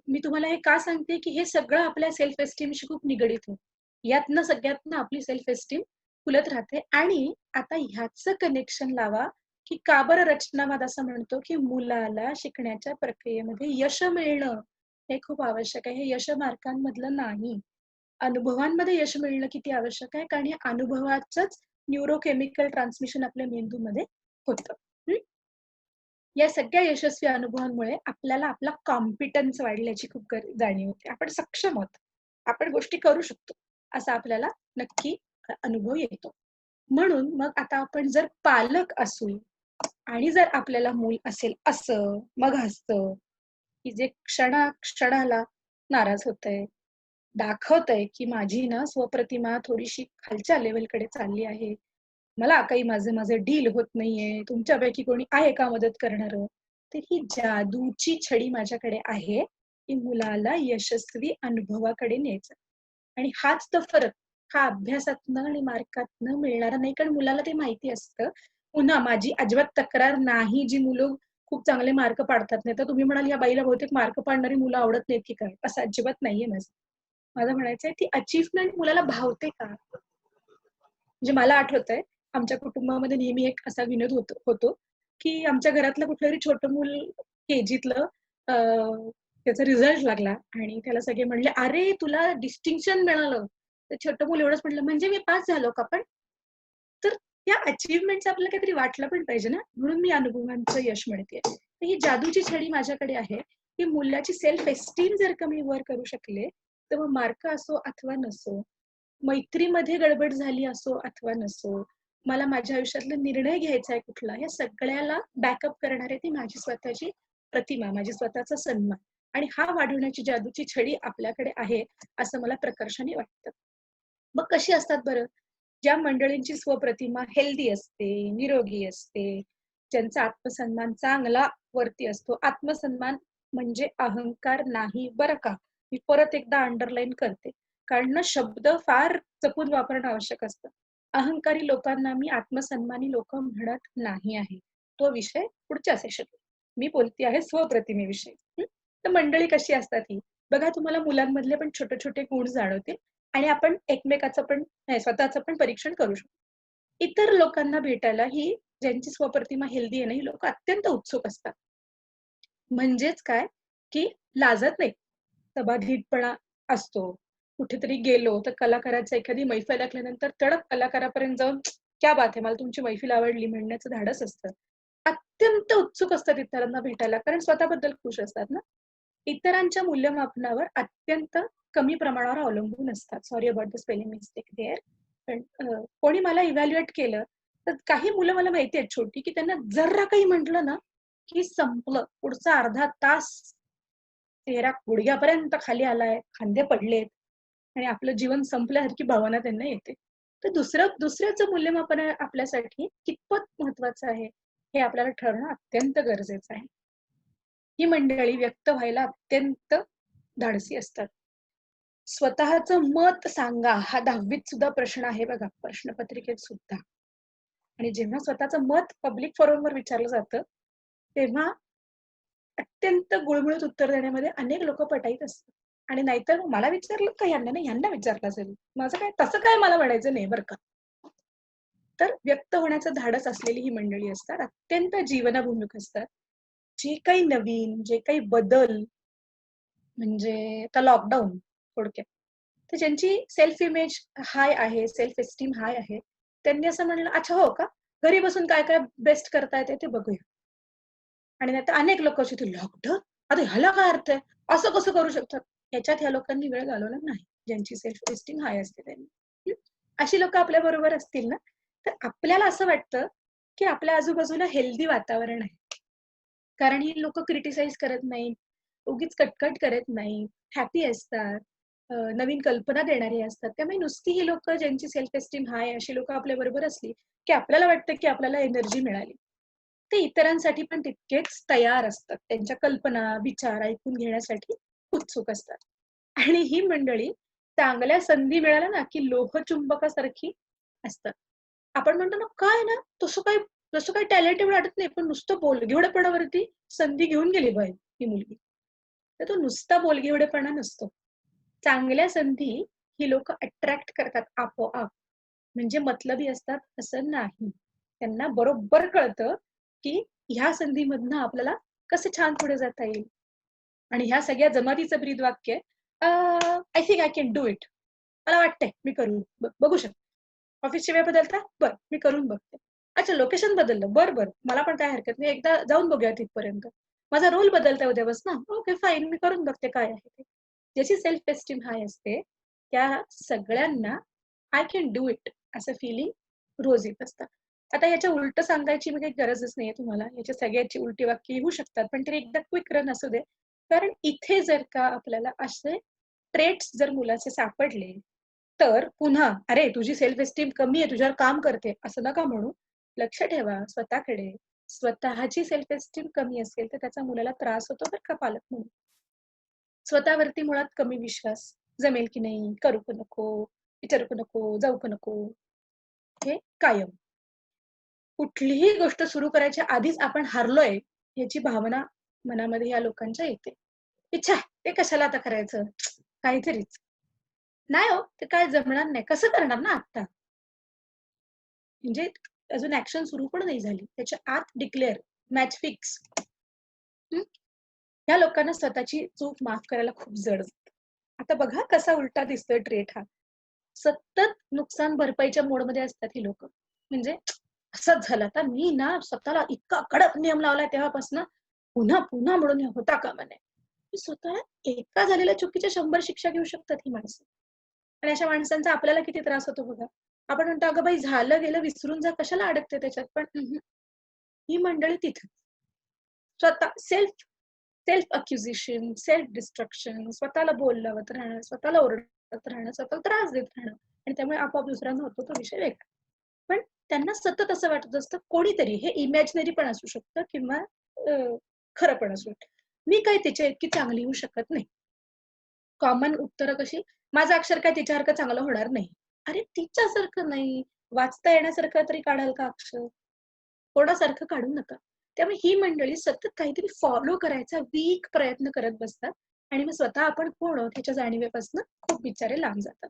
मी तुम्हाला हे का सांगते की हे सगळं आपल्या सेल्फ एस्टीमशी खूप निगडीत आहे. यातनं सगळ्यातनं आपली सेल्फ एस्टीम फुलत राहते. आणि आता ह्याचं कनेक्शन लावा की का बरं रचनावाद असं म्हणतो की मुलाला शिकण्याच्या प्रक्रियेमध्ये यश मिळणं हे खूप आवश्यक आहे. हे यश मार्कांमधलं नाही, अनुभवांमध्ये यश मिळणं किती आवश्यक आहे, कारण हे अनुभवाचंच न्यूरोकेमिकल ट्रान्समिशन आपल्या मेंदूमध्ये होतं. या सगळ्या यशस्वी अनुभवांमुळे आपल्याला आपला कॉम्पिटन्स वाढल्याची खूप जाणीव होते. आपण सक्षम आहोत, आपण गोष्टी करू शकतो, असा आपल्याला नक्की अनुभव येतो. म्हणून मग आता आपण जर पालक असू आणि जर आपल्याला मूल असेल असं, मग असतं की जे क्षणाला नाराज होतंय, दाखवतंय की माझी ना स्वप्रतिमा थोडीशी खालच्या लेवलकडे चालली आहे, मला काही माझं डील होत नाहीये, तुमच्यापैकी कोणी आहे का मदत करणारं, तर ही जादूची छडी माझ्याकडे आहे की मुलाला यशस्वी अनुभवाकडे न्यायचं. आणि हाच तर फरक हा अभ्यासातनं आणि मार्कातनं मिळणारा नाही, कारण मुलाला ते माहिती असतं. पुन्हा माझी अजिबात तक्रार नाही जी मुलं खूप चांगले मार्क पाडतात. नाही तर तुम्ही म्हणाल या बाईला बहुतेक मार्क पाडणारी मुलं आवडत नाहीत की काय, असं अजिबात नाहीये माझं म्हणायचंय ती अचीवमेंट मुलाला भावते का. म्हणजे मला आठवतंय आमच्या कुटुंबामध्ये नेहमी एक असा विनोद होतो की आमच्या घरातलं कुठलंतरी छोटं मूल केजीतलं त्याचा रिझल्ट लागला आणि त्याला सगळे म्हणले, अरे तुला डिस्टिंक्शन मिळालं. तर छोटं मूल एवढंच म्हटलं, म्हणजे मी पास झालो का पण. तर त्या अचीवमेंटचं आपल्याला काहीतरी वाटलं पण पाहिजे ना, म्हणून मी अनुभवांचं यश म्हणते. तर ही जादूची छडी माझ्याकडे आहे की मुलाची सेल्फ एस्टीम जर का मी वर करू शकले, तर मग मार्क असो अथवा नसो, मैत्रीमध्ये गडबड झाली असो अथवा नसो, मला माझ्या आयुष्यातला निर्णय घ्यायचा आहे कुठला, या सगळ्याला बॅकअप करणारे ती माझी स्वतःची प्रतिमा, माझी स्वतःचा सन्मान. आणि हा वाढवण्याची जादूची छडी आपल्याकडे आहे असं मला प्रकर्षाने वाटतं. मग कशी असतात बरं ज्या मंडळींची स्वप्रतिमा हेल्दी असते, निरोगी असते, ज्यांचा आत्मसन्मान चांगला वरती असतो. आत्मसन्मान म्हणजे अहंकार नाही बरं का, मी परत एकदा अंडरलाईन करते, कारण ना शब्द फार जपून वापरणं आवश्यक असतं. अहंकारी लोकांना मी आत्मसन्मानी लोक म्हणत नाही आहे. तो विषय पुढच्या सेशनला. मी बोलते आहे स्वप्रतिमेविषयी. तर मंडळी कशी असतात ही बघा, तुम्हाला मुलांमधले पण छोटे छोटे गुण जाणवतील आणि आपण एकमेकाचं पण स्वतःचं पण परीक्षण करू शकतो. इतर लोकांना भेटायला ही ज्यांची स्वप्रतिमा हेल्दी आहे ना, ही लोक अत्यंत उत्सुक असतात. म्हणजेच काय की लाजत नाही, सबाधीतपणा असतो. कुठेतरी गेलो तर कलाकाराचं एखादी मैफल ऐकल्यानंतर तडक कलाकारापर्यंत जाऊन क्या बात आहे, मला तुमची मैफिल आवडली म्हणण्याचं धाडस असतं. अत्यंत उत्सुक असतात इतरांना भेटायला, कारण स्वतःबद्दल खुश असतात ना. इतरांच्या मूल्यमापनावर अत्यंत कमी प्रमाणावर अवलंबून असतात. Sorry about the spelling mistake there. पण कोणी मला इव्हॅल्युएट केलं तर काही मुलं मला माहिती आहेत छोटी, की त्यांना जरा काही म्हटलं ना की संपलं. पुढचा अर्धा तास चेहरा गुडघ्यापर्यंत खाली आलाय, खांदे पडलेत आणि आपलं जीवन संपल्यासारखी भावना त्यांना येते. तर दुसऱ्याचं मूल्यमापन आपल्यासाठी कितपत महत्वाचं आहे हे आपल्याला ठरवणं अत्यंत गरजेचं आहे. ही मंडळी व्यक्त व्हायला अत्यंत धाडसी असतात. स्वतःचं मत सांगा हा 10वीत सुद्धा प्रश्न आहे बघा, प्रश्नपत्रिकेत सुद्धा. आणि जेव्हा स्वतःचं मत पब्लिक फोरमवर विचारलं जातं तेव्हा अत्यंत गुळमुळीत उत्तर देण्यामध्ये अनेक लोक पटाईत असतात. आणि नाहीतर मला विचारलं का ह्यांना नाही, ह्यांना विचारलं असेल, माझं काय तसं काय मला म्हणायचं नाही बरं का. तर व्यक्त होण्याचं धाडस असलेली ही मंडळी असतात, अत्यंत जीवनाभिमुख असतात. जे काही नवीन, जे काही बदल, म्हणजे आता लॉकडाऊन थोडक्यात, तर ज्यांची सेल्फ इमेज हाय आहे, सेल्फ एस्टीम हाय आहे, त्यांनी असं म्हणलं, अच्छा हो का, घरी बसून काय काय बेस्ट करता येते ते बघूया. आणि नाहीतर अनेक लोक अशी लॉकडाऊन, आता ह्याला काय अर्थ आहे, असं कसं करू शकतात. ह्याच्यात ह्या लोकांनी वेळ घालवला नाही, ज्यांची सेल्फ एस्टीम हाय असते त्यांनी. अशी लोक आपल्या बरोबर असतील ना, तर आपल्याला असं वाटतं की आपल्या आजूबाजूला हेल्दी वातावरण आहे, कारण ही लोक क्रिटिसाइज करत नाहीत, उगीच कटकट करत नाही, हॅपी असतात, नवीन कल्पना देणारी असतात. त्यामुळे नुसती ही लोक ज्यांची सेल्फ एस्टीम हाय अशी लोक आपल्या बरोबर असली की आपल्याला वाटतं की आपल्याला एनर्जी मिळाली. ते इतरांसाठी पण तितकेच तयार असतात. त्यांच्या कल्पना, विचार ऐकून घेण्यासाठी उत्सुक असतात. आणि ही मंडळी चांगल्या संधी मिळाल्या ना की लोहचुंबकासारखी असतात. आपण म्हणतो ना, काय ना तसं काही टॅलेंट एवढं वाटत नाही, पण नुसतं बोलगेवढेपणावरती संधी घेऊन गेली बाई ही मुलगी. तर तो नुसता बोलगेवढेपणा नसतो. चांगल्या संधी ही लोक अट्रॅक्ट करतात आपोआप. म्हणजे मतलबी असतात असं नाही. त्यांना बरोबर कळतं की ह्या संधीमधनं आपल्याला कसं छान पुढे जाता येईल. आणि ह्या सगळ्या जमातीचं ब्रीद वाक्य I think I can do it. मला वाटतंय मी करू बघू शकते. ऑफिसची वेळ बदलता? बरं, मी करून बघते. अच्छा, लोकेशन बदललं. बरं, मला पण काय हरकत नाही. एकदा जाऊन बघूया तिथपर्यंत. माझा रोल बदलता उद्यापासून? Okay, fine. मी करून बघते काय आहे ते. ज्याची सेल्फ एस्टीम हाय असते, त्या सगळ्यांना आय कॅन डू इट असं फिलिंग रोज येत असतं. आता याच्या उलटं सांगायची काही गरजच नाहीये तुम्हाला. याच्या सगळ्याची उलटी वाक्य येऊ शकतात, पण तरी एकदा क्विक रन असू दे. कारण इथे जर का आपल्याला असे ट्रेट्स जर मुलाचे सापडले, तर पुन्हा अरे तुझी सेल्फ एस्टीम कमी आहे, तुझ्यावर काम करते असं नका म्हणू. लक्ष ठेवा स्वतःकडे. स्वतःची सेल्फ एस्टीम कमी असेल तर त्याचा मुलाला त्रास होतो बरं का पालक म्हणून. स्वतःवरती मुळात कमी विश्वास, जमेल की नाही, करू का नको, विचारू का नको, जाऊ का नको, हे कायम. कुठलीही गोष्ट सुरू करायच्या आधीच आपण हारलोय याची भावना मनामध्ये या लोकांच्या येते. इच्छा ते कशाला आता करायचं, काहीतरीच नाही हो, ते काय जमणार नाही. कसं करणार ना आता, म्हणजे अजून ऍक्शन सुरू पण नाही झाली, त्याच्या आत डिक्लेअर, मॅच फिक्स. ह्या लोकांना स्वतःची चूक माफ करायला खूप जड जातं. आता बघा कसा उलटा दिसतोय ट्रेट हा. सतत नुकसान भरपाईच्या मोडमध्ये असतात ही लोक. म्हणजे असंच झालं, आता मी ना स्वतःला इतका कडक नियम लावलाय तेव्हापासून पुन्हा पुन्हा म्हणून होता कामा नये. स्वतः एका झालेल्या चुकीच्या 100 शिक्षा घेऊ शकतात ही माणसं. आणि अशा माणसांचा आपल्याला किती त्रास होतो बघा. आपण म्हणतो अगं बाई झालं गेलं विसरून जा, कशाला अडकते त्याच्यात. पण ही मंडळी तिथं स्वतः सेल्फ सेल्फ अक्युजिशन, सेल्फ डिस्ट्रक्शन, स्वतःला बोलवत राहणं, स्वतःला ओरडत राहणं, स्वतःला त्रास देत राहणं. आणि त्यामुळे आपोआप दुसऱ्यांना होतो तो विषय वेगळा. पण त्यांना सतत असं वाटत असतं कोणीतरी, हे इमॅजिनरी पण असू शकतं किंवा खरं पण असू शकतं, मी काही तिच्या इतकी चांगली होऊ शकत नाही. कॉमन उत्तरं कशी, माझं अक्षर काय तिच्यासारखं चांगलं होणार नाही. अरे तिच्यासारखं नाही, वाचता येण्यासारखं तरी काढाल का अक्षर? कोणासारखं काढू नका. त्यामुळे ही मंडळी सतत काहीतरी फॉलो करायचा वीक प्रयत्न करत बसतात आणि मग स्वतः आपण कोण आहोत ह्याच्या जाणीवेपासून खूप बिचारे लांब जातात.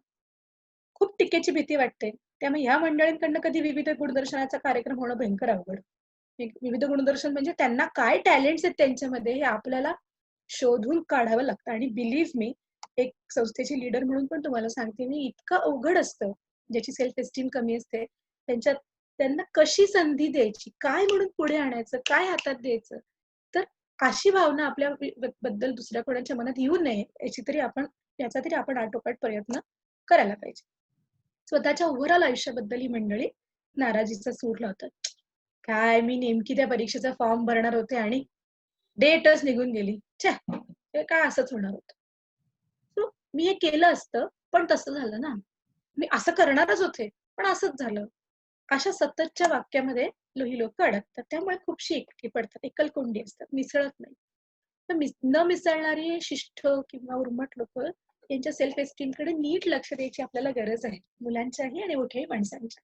खूप टीकेची भीती वाटते. त्यामुळे ह्या मंडळींकडनं कधी विविध गुणदर्शनाचा कार्यक्रम होणं भयंकर अवघड. विविध गुणदर्शन म्हणजे त्यांना काय टॅलेंट्स आहेत त्यांच्यामध्ये हे आपल्याला शोधून काढावं लागतं. आणि बिलीव्ह मी, एक संस्थेची लीडर म्हणून पण तुम्हाला सांगते मी, इतकं अवघड असतं ज्याची सेल्फ एस्टीम कमी असते त्यांना कशी संधी द्यायची, काय म्हणून पुढे आणायचं, काय हातात द्यायचं. तर अशी भावना आपल्या बद्दल दुसऱ्या कोणाच्या मनात येऊ नये याचा तरी आपण आटोकाट प्रयत्न करायला पाहिजे. स्वतःच्या ओव्हरऑल आयुष्याबद्दल ही मंडळी नाराजीचा सूर लावतात. काय मी नेमकी त्या परीक्षेचा फॉर्म भरणार होते आणि डेटच निघून गेली. हे काय असंच होणार होतं. मी हे केलं असतं पण तसं झालं ना. मी असं करणारच होते पण असंच झालं. अशा सततच्या वाक्यामध्ये ही लोक अडकतात. त्यामुळे खूपशी एकटी पडतात, एकलकोंडी असतात, मिसळत नाही. तर न मिसळणारी शिष्ट किंवा उर्मट लोक यांच्या सेल्फ एस्टीम कडे नीट लक्ष द्यायची आपल्याला गरज आहे, मुलांच्याही आणि मोठ्याही माणसांच्या.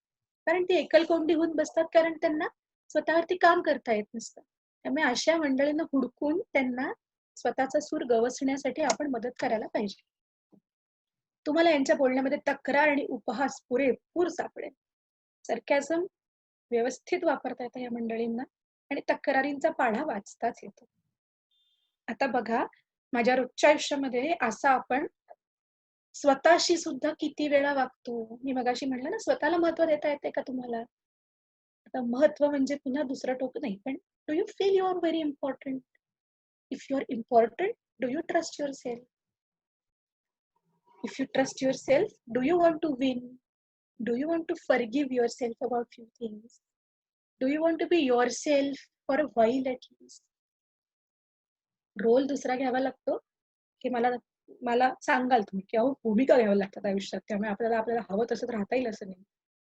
कारण ते एकलकोंडी होऊन बसतात, कारण त्यांना स्वतःवरती काम करता येत नसतं. त्यामुळे अशा मंडळींना हुडकून त्यांना स्वतःचा सूर गवसण्यासाठी आपण मदत करायला पाहिजे. तुम्हाला यांच्या बोलण्यामध्ये तक्रार आणि उपहास पुरेपूर सापडेल. सरकॅझम व्यवस्थित वापरता येतं या मंडळींना आणि तक्रारींचा पाढा वाचताच येतो. आता बघा, माझ्या रोजच्या आयुष्यामध्ये असं आपण स्वतःशी सुद्धा किती वेळा वागतो. मी मगाशी म्हणलं ना, स्वतःला महत्व देता येते का तुम्हाला? आता महत्व म्हणजे पुन्हा दुसरं टोक नाही, पण do you feel you are very important? If you are important, do you trust yourself? If you trust yourself, do you want to win? Do you want to forgive yourself about few things? Do you want to be yourself for a while at least? Role दुसरा घ्यावा लागतो, की मला मला सांगाल तुम्ही किंवा भूमिका घ्याव्या लागतात आयुष्यात. त्यामुळे आपल्याला हवं तसंच राहता येईल असं नाही.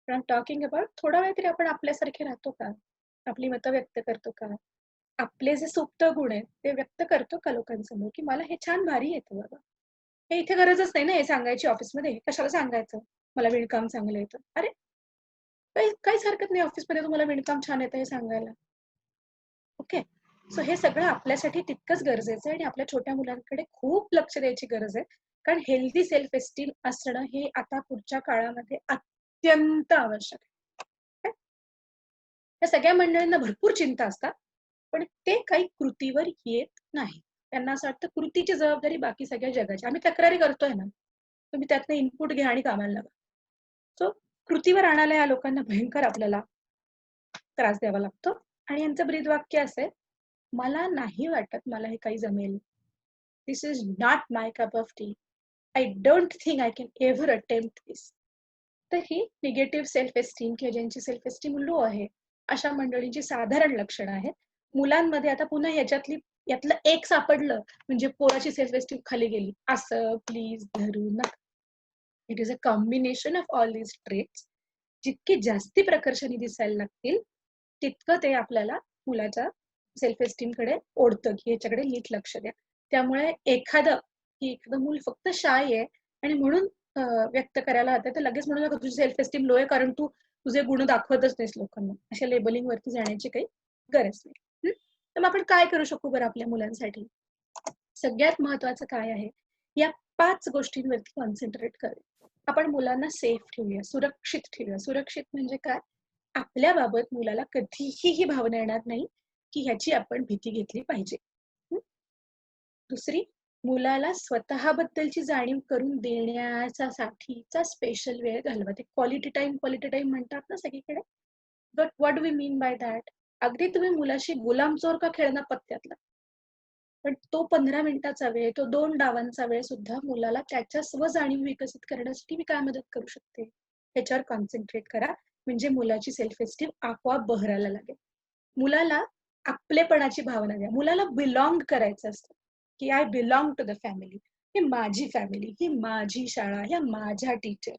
पण आय एम टॉकिंग अबाउट थोडा वेळ तरी आपण आपल्यासारखे राहतो का? आपली मतं व्यक्त करतो का? आपले जे सुप्त गुण आहेत ते व्यक्त करतो का लोकांसमोर, की मला हे छान भारी येतं बाबा. हे इथे गरजच नाही ना हे सांगायची ऑफिसमध्ये. कशाला सांगायचं? मला विणकाम चांगलं येतं. अरे, काहीच हरकत नाही ऑफिसमध्ये तुम्हाला विणकाम छान येतं हे सांगायला. ओके. सो हे सगळं आपल्यासाठी तितकंच गरजेचं आहे आणि आपल्या छोट्या मुलांकडे खूप लक्ष द्यायची गरज आहे. कारण हेल्दी सेल्फ एस्टीम असणं हे आता पुढच्या काळामध्ये अत्यंत आवश्यक आहे. या सगळ्या मंडळींना भरपूर चिंता असतात, पण ते काही कृतीवर येत नाही. त्यांना असं वाटतं कृतीची जबाबदारी बाकी सगळ्या जगाची. आम्ही तक्रारी करतोय ना, तुम्ही त्यातनं इनपुट घ्या आणि कामाला लागा. सो कृतीवर आणायला या लोकांना भयंकर आपल्याला त्रास द्यावा लागतो आणि यांचं ब्रीदवाक्य असं आहे, मला नाही वाटत मला हे काही जमेल. This is not my cup of tea. I don't think I can ever attempt this. तर ही निगेटिव्ह सेल्फ एस्टीम किंवा ज्यांची सेल्फ एस्टीम लो आहे, अशा मंडळींची साधारण लक्षणं आहेत. मुलांमध्ये आता पुन्हा यातलं एक सापडलं म्हणजे पोराची सेल्फ एस्टीम खाली गेली. असं प्लीज धरू नका. It is a combination of all these traits. जितकी जास्ती प्रकर्षाने दिसायला लागतील, तितकं ते आपल्याला मुलाच्या सेल्फ एस्टीम कडे ओढतं, की याच्याकडे नीट लक्ष द्या. त्यामुळे एखादं मूल फक्त शाय आहे आणि म्हणून व्यक्त करायला हवं तर लगेच म्हणू नका तुझी सेल्फ एस्टीम लो आहे कारण तू तुझे गुण दाखवतच नाहीस लोकांना. अशा लेबलिंग वरती जाण्याची काही गरज नाही. तर मग आपण काय करू शकू बरं आपल्या मुलांसाठी? सगळ्यात महत्वाचं काय आहे? या 5 गोष्टींवरती कॉन्सन्ट्रेट करूया. आपण मुलांना सेफ ठेवूया, सुरक्षित ठेवूया. सुरक्षित म्हणजे काय? आपल्या बाबत मुलाला कधीही ही भावना येणार नाही, की ह्याची आपण भीती घेतली पाहिजे. दुसरी, मुलाला स्वतःबद्दलची जाणीव करून देण्याचा साठीचा स्पेशल वेळ घालवा. ते क्वालिटी टाइम म्हणतात ना सगळीकडे. But what do we mean by that? अगदी तुम्ही मुलाशी गुलामचोर का खेळणं पत्त्यातला. पण तो 15 मिनिटाचा वेळ, तो 2 डावांचा वेळ सुद्धा मुलाला त्याच्या स्वजाणीव विकसित करण्यासाठी मी काय मदत करू शकते? ह्याच्यावर कॉन्सन्ट्रेट करा. म्हणजे मुलाची सेल्फ एस्टीम आपोआप बहरायला लागेल. मुलाला आपलेपणाची भावना द्या. मुलाला बिलॉंग करायचं असतं, की I belong to the family. ही माझी फॅमिली, ही माझी शाळा, ह्या माझ्या टीचर.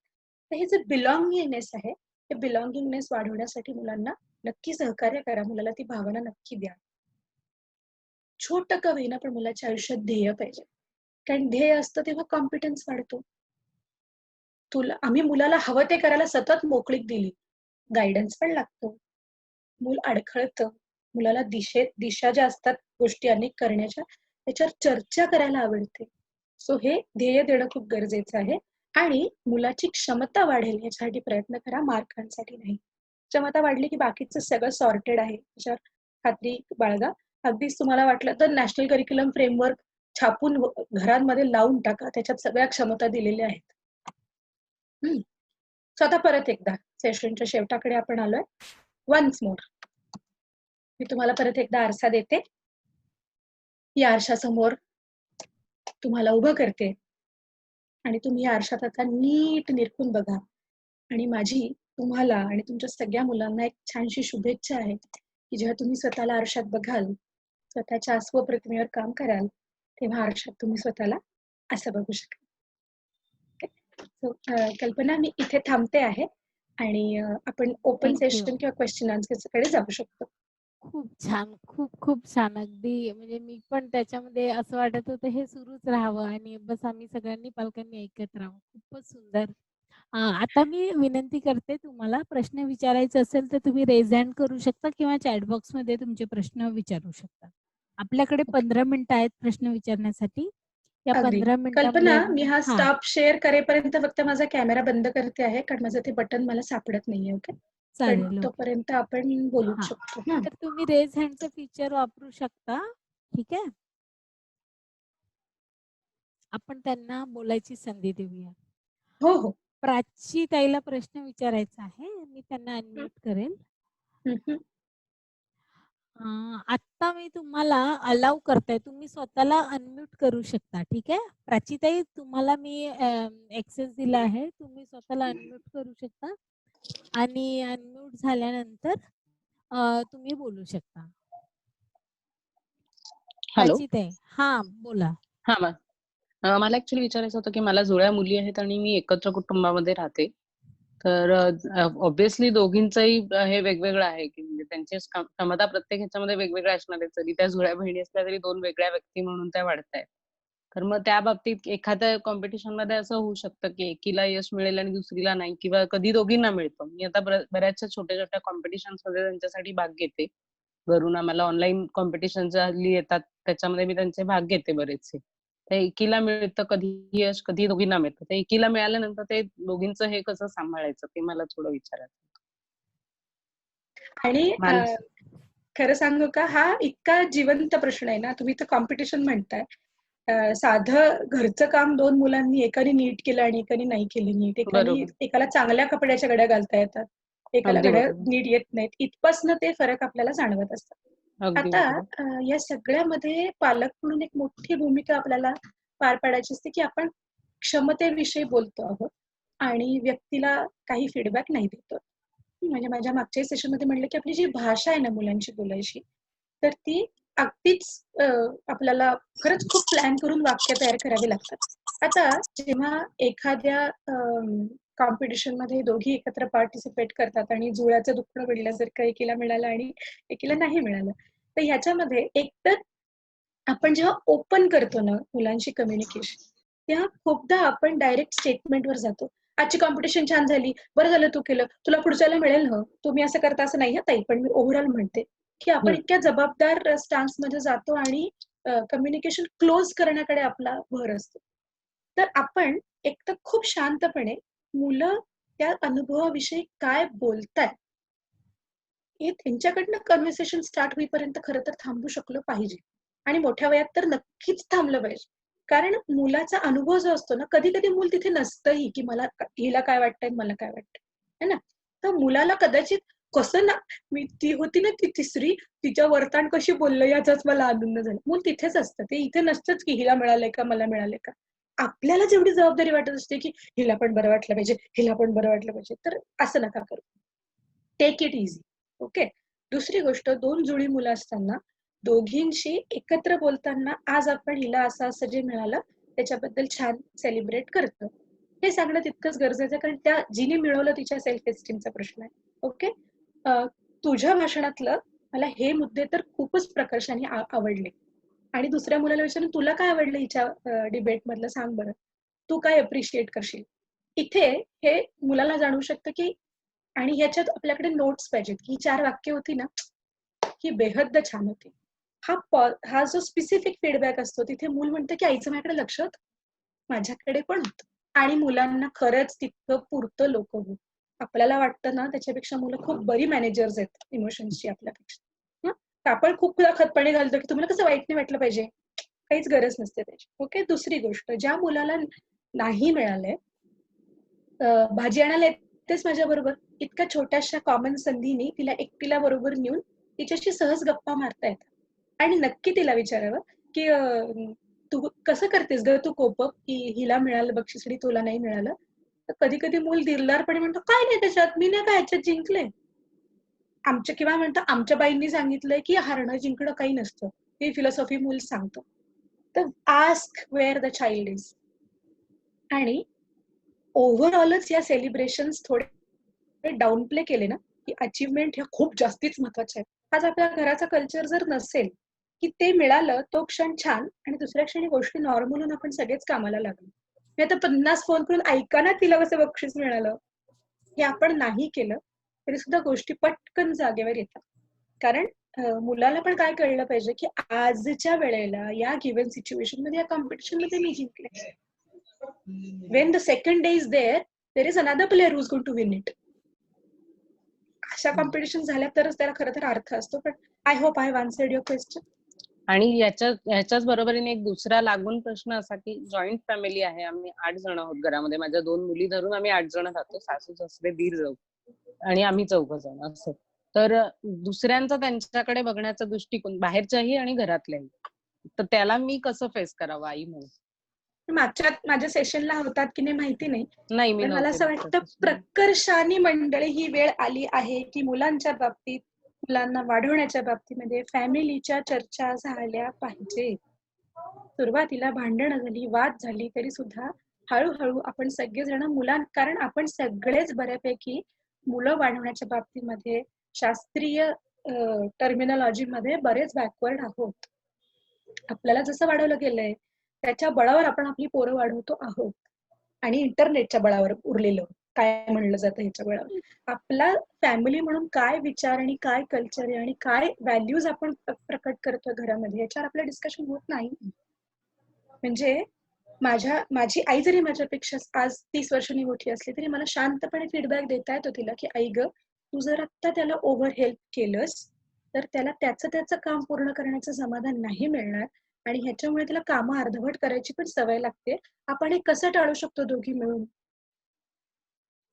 तर हे जे बिलॉंगिंगनेस आहे, हे बिलॉंगिंगनेस वाढवण्यासाठी मुलांना नक्की सहकार्य करा. मुलाला ती भावना नक्की द्या. छोटं का होईना पण मुलाच्या आयुष्यात ध्येय पाहिजे. कारण ध्येय असतं तेव्हा कॉम्पिटन्स वाढतो. आम्ही मुलाला हवं ते करायला सतत मोकळीक दिली. गाईडन्स पण लागतो. मूल अडखळतं. मुलाला दिशा ज्या असतात गोष्टी अनेक करण्याच्या, त्याच्यावर चर्चा करायला आवडते. सो हे ध्येय देणं खूप गरजेचं आहे आणि मुलाची क्षमता वाढेल याच्यासाठी प्रयत्न करा, मार्कांसाठी नाही. क्षमता वाढली की बाकीचं सगळं सॉर्टेड आहे. त्याच्यावर खात्री बाळगा. अगदीच तुम्हाला वाटलं तर नॅशनल करिक्युलम फ्रेमवर्क छापून घरांमध्ये लावून टाका. त्याच्यात सगळ्या क्षमता दिलेल्या आहेत. सो आता परत एकदा सेशनच्या शेवटाकडे आपण आलोय. वन्स मोर मी तुम्हाला परत एकदा आरसा देते. या आरशासमोर तुम्हाला उभं करते आणि तुम्ही या आरशात आता नीट निरखून बघा. आणि माझी तुम्हाला आणि तुमच्या सगळ्या मुलांना एक छानशी शुभेच्छा आहे की जेव्हा तुम्ही स्वतःला आरशात बघाल, स्वतःच्या स्वप्रतिमेवर काम कराल, तेव्हा आरशात तुम्ही स्वतःला असं बघू शकाल. सो कल्पना मी इथे थांबते आहे आणि आपण ओपन Thank you. सेशन किंवा क्वेश्चन आन्सर्स कडे जाऊ शकतो. खूप छान, खूप छान. अगदी म्हणजे मी पण त्याच्यामध्ये असं वाटत होतं हे सुरूच राहावं आणि बस आम्ही सगळ्यांनी पालकांनी ऐकत राहावं. खूपच सुंदर. आता मी विनंती करते तुम्हाला प्रश्न विचारायचा असेल तर तुम्ही रेज हँड करू शकता किंवा चॅट बॉक्समध्ये तुमचे प्रश्न विचारू शकता. आपल्याकडे 15 मिनिटं आहेत प्रश्न विचारण्यासाठी. या अगदी. 15 कल्पना, मिनिटांमध्ये मी हा स्टॉप शेअर करेपर्यंत फक्त माझा कॅमेरा बंद करते आहे कारण माझं ते बटन मला सापडत नाहीये. ओके. पण चालेल. तोपर्यंत आपण बोलू हां. शकतो. तर तुम्ही रेज हँडचं फीचर वापरू शकता. ठीक आहे. आपण त्यांना बोलायची संधी देऊया. हो, हो. प्राची ताईला प्रश्न विचारायचा आहे. मी त्यांना अनम्यूट करेल. आत्ता मी तुम्हाला अलाउ करते. तुम्ही स्वतःला अनम्यूट करू शकता. ठीक आहे. प्राची ताई तुम्हाला मी ॲक्सेस दिला आहे. तुम्ही स्वतःला अनम्यूट करू शकता आणि अनम्यूट झाल्यानंतर तुम्ही बोलू शकता. हॅलो. प्राची ताई, हा बोला. हा मला ऍक्च्युली विचारायचं होतं की मला जुळ्या मुली आहेत आणि मी एकत्र कुटुंबामध्ये राहते. तर ऑब्व्हियसली दोघींचंही हे वेगवेगळं आहे की म्हणजे त्यांची क्षमता प्रत्येक ह्याच्यामध्ये वेगवेगळ्या असणार आहेत. जरी त्या जुळ्या बहिणी असल्या तरी दोन वेगळ्या व्यक्ती म्हणून त्या वाढतायत. तर मग त्या बाबतीत एखाद्या कॉम्पिटिशन मध्ये असं होऊ शकतं की एकीला यश मिळेल आणि दुसरीला नाही, किंवा कधी दोघींना मिळतं. मी आता बऱ्याचशा छोट्या छोट्या कॉम्पिटिशन्स मध्ये त्यांच्यासाठी भाग घेते. घरून आम्हाला ऑनलाईन कॉम्पिटिशन हल्ली येतात, त्याच्यामध्ये मी त्यांचे भाग घेते बरेचसे. तर एकीला मिळतं कधी यश, कधी दोघींना मिळतं. तर एकीला मिळाल्यानंतर ते दोघींचं हे कसं सांभाळायचं ते मला थोडं विचारायचं. आणि मला खरं सांगू का, हा इतका जिवंत प्रश्न आहे ना. तुम्ही तर कॉम्पिटिशन म्हणताय. साधं घरचं काम दोन मुलांनी एकाने नीट केलं आणि एकाने नाही केलं नीट. बरोबर. एकाला चांगल्या कपड्याच्या घड्या घालता येतात, एकाला अगदी घड्या बरोबर. नीट येत नाहीत. इथपासनं ते फरक आपल्याला जाणवत असतात. अगदी आता बरोबर. या सगळ्यामध्ये पालक म्हणून एक मोठी भूमिका आपल्याला पार पाडायची असते की आपण क्षमतेविषयी बोलतो आहोत आणि व्यक्तीला काही फीडबॅक नाही देतो. म्हणजे माझ्या मागच्या सेशनमध्ये म्हणलं की आपली जी भाषा आहे ना मुलांची बोलायची, तर ती अगदीच आपल्याला खरंच खूप प्लॅन करून वाक्य तयार करावी लागतात. आता जेव्हा एखाद्या कॉम्पिटिशन मध्ये दोघी एकत्र पार्टिसिपेट करतात आणि जुळ्याचं दुखणं मिळल्यासारखं एकीला मिळालं आणि एकीला नाही मिळालं, तर ह्याच्यामध्ये एकतर आपण जेव्हा ओपन करतो ना मुलांशी कम्युनिकेशन, तेव्हा खूपदा आपण डायरेक्ट स्टेटमेंटवर जातो. आजची कॉम्पिटिशन छान झाली, बरं झालं तू केलं, तुला पुढच्याला मिळेल ना, तुम्ही असं करता असं नाही ताई, पण मी ओव्हरऑल म्हणते की आपण इतक्या जबाबदार स्टान्स मध्ये जातो आणि कम्युनिकेशन क्लोज करण्याकडे आपला भर असतो. तर आपण एक तर खूप शांतपणे मुलं त्या अनुभवाविषयी काय बोलताय हे त्यांच्याकडनं कन्व्हर्सेशन स्टार्ट होईपर्यंत खरं तर थांबू शकलो पाहिजे. आणि मोठ्या वयात तर नक्कीच थांबलं पाहिजे. कारण मुलाचा अनुभव जो असतो ना, कधी कधी मूल तिथे नसतंही की मला हिला काय वाटतंय मला काय वाटतंय, है ना. तर मुलाला कदाचित कसं ना, मी ती होती ना ती तिसरी, तिच्या वर्तन कशी बोललं याचाच मला आनंद झाला. मूल तिथेच असतं, ते इथे नसतंच की हिला मिळालंय का मला मिळालंय का. आपल्याला जेवढी जबाबदारी वाटत असते की हिला पण बरं वाटलं पाहिजे, हिला पण बरं वाटलं पाहिजे, तर असं नका करू. Take it easy. ओके. दुसरी गोष्ट, दोन जुळी मुलं असताना दोघींशी एकत्र बोलताना आज आपण हिला असं असं जे मिळालं त्याच्याबद्दल छान सेलिब्रेट करतो, हे सांगणं तितकंच गरजेचं आहे. कारण त्या जिने मिळवलं तिच्या सेल्फ एस्टीमचा प्रश्न आहे. ओके. तुझ्या भाषणातलं मला हे मुद्दे तर खूपच प्रकर्षाने आवडले. आणि दुसऱ्या मुलाला विचारून तुला काय आवडलं हिच्या डिबेट मधलं सांग बरं, तू काय अप्रिशिएट करशील. इथे हे मुलाला जाणवू शकतं की, आणि ह्याच्यात आपल्याकडे नोट्स पाहिजेत की 4 वाक्य होती ना, ही बेहद छान होती. हा जो स्पेसिफिक फीडबॅक असतो तिथे मूल म्हणतं की आईचं माझ्याकडे लक्ष होतं, माझ्याकडे पण होतं. आणि मुलांना खरंच तितकं पुरतं लोक होत. आपल्याला वाटतं ना त्याच्यापेक्षा मुलं खूप बरी मॅनेजर्स आहेत इमोशन्सची आपल्यापेक्षा. आपण खूप खतपणे घालतो की तुम्हाला कसं वाईट नाही वाटलं पाहिजे, काहीच गरज नसते त्याची. ओके. दुसरी गोष्ट, ज्या मुलाला नाही मिळालंय, भाजी आणायला येतेच माझ्या बरोबर, इतक्या छोट्याशा कॉमन संधीने तिला एकटीला बरोबर नेऊन तिच्याशी सहज गप्पा मारता येतात. आणि नक्की तिला विचारावं की तू कसं करतेस ग तू कोप की हिला मिळालं बक्षीस आणि तुला नाही मिळालं. तर कधी कधी मूल दिलदारपणे म्हणतो काय नाही त्याच्यात, मी नाही काय ह्याच्यात जिंकले. आमच्या किंवा म्हणतो आमच्या बाईंनी सांगितलंय की हारणं जिंकणं काही नसतं, ही फिलॉसॉफी मूल सांगतो. तर ask where the child is. आणि ओव्हरऑलच या सेलिब्रेशन्स थोडे डाऊन प्ले केले ना की अचीवमेंट ह्या खूप जास्तीच महत्वाच्या आहेत. आज आपल्या घराचा कल्चर जर नसेल की ते मिळालं तो क्षण छान आणि दुसऱ्या क्षणी गोष्टी नॉर्मल होऊन आपण सगळेच कामाला लागलो. नाही तर 50 फोन करून ऐका ना तिला कसं बक्षीस मिळालं, हे आपण नाही केलं तरी सुद्धा गोष्टी पटकन जागेवर येतात. कारण मुलाला पण काय कळलं पाहिजे की आजच्या वेळेला या गिव्हन सिच्युएशन मध्ये या कॉम्पिटिशन मध्ये मी जिंकले. When the second day is there is another player who's going to win it. अशा कॉम्पिटिशन झाल्या तरच त्याला खरं तर अर्थ असतो. पण I hope I have answered your question. आणि ह्याच्याच बरोबरीने एक दुसरा लागून प्रश्न असा की जॉईंट फॅमिली आहे, आम्ही 8 जण आहोत घरामध्ये. माझ्या 2 मुली धरून आम्ही 8 जण राहतो, सासू सासरे दीर जाऊ आणि आम्ही 4 जण असं. तर दुसऱ्यांचा त्यांच्याकडे बघण्याचा दृष्टिकोन बाहेरच्याही आणि घरातल्याही, तर त्याला मी कसं फेस करावं आई म्हणून. माझ्या सेशनला होतात की नाही माहिती नाही, नाही मी पण मला असं वाटतं प्रकर्षाने मंडळी ही वेळ आली आहे की मुलांच्या बाबतीत मुलांना वाढवण्याच्या बाबतीमध्ये फॅमिलीच्या चर्चा झाल्या पाहिजे. सुरुवातीला भांडणं झाली, वाद झाली तरी सुद्धा हळूहळू आपण सगळेजण कारण आपण सगळेच बऱ्यापैकी मुलं वाढवण्याच्या बाबतीमध्ये शास्त्रीय टर्मिनॉलॉजी मध्ये बरेच बॅकवर्ड आहोत. आपल्याला जसं वाढवलं गेलंय त्याच्या बळावर आपण आपली पोरं वाढवतो आहोत आणि इंटरनेटच्या बळावर उरलेलं काय म्हणलं जातं ह्याच्या बळावर. आपला फॅमिली म्हणून काय विचार आणि काय कल्चर आहे आणि काय व्हॅल्यूज आपण प्रकट करतोय घरामध्ये याच्यावर आपलं डिस्कशन होत नाही. म्हणजे माझी आई जरी माझ्यापेक्षा आज 30 वर्षांनी मोठी असली तरी मला शांतपणे फीडबॅक देता येतो तिला की आई ग, तू जर आत्ता त्याला ओव्हर हेल्प केलंस तर त्याला त्याचं काम पूर्ण करण्याचं समाधान नाही मिळणार आणि ह्याच्यामुळे त्याला कामं अर्धवट करायची पण सवय लागते. आपण हे कसं टाळू शकतो दोघी मिळून?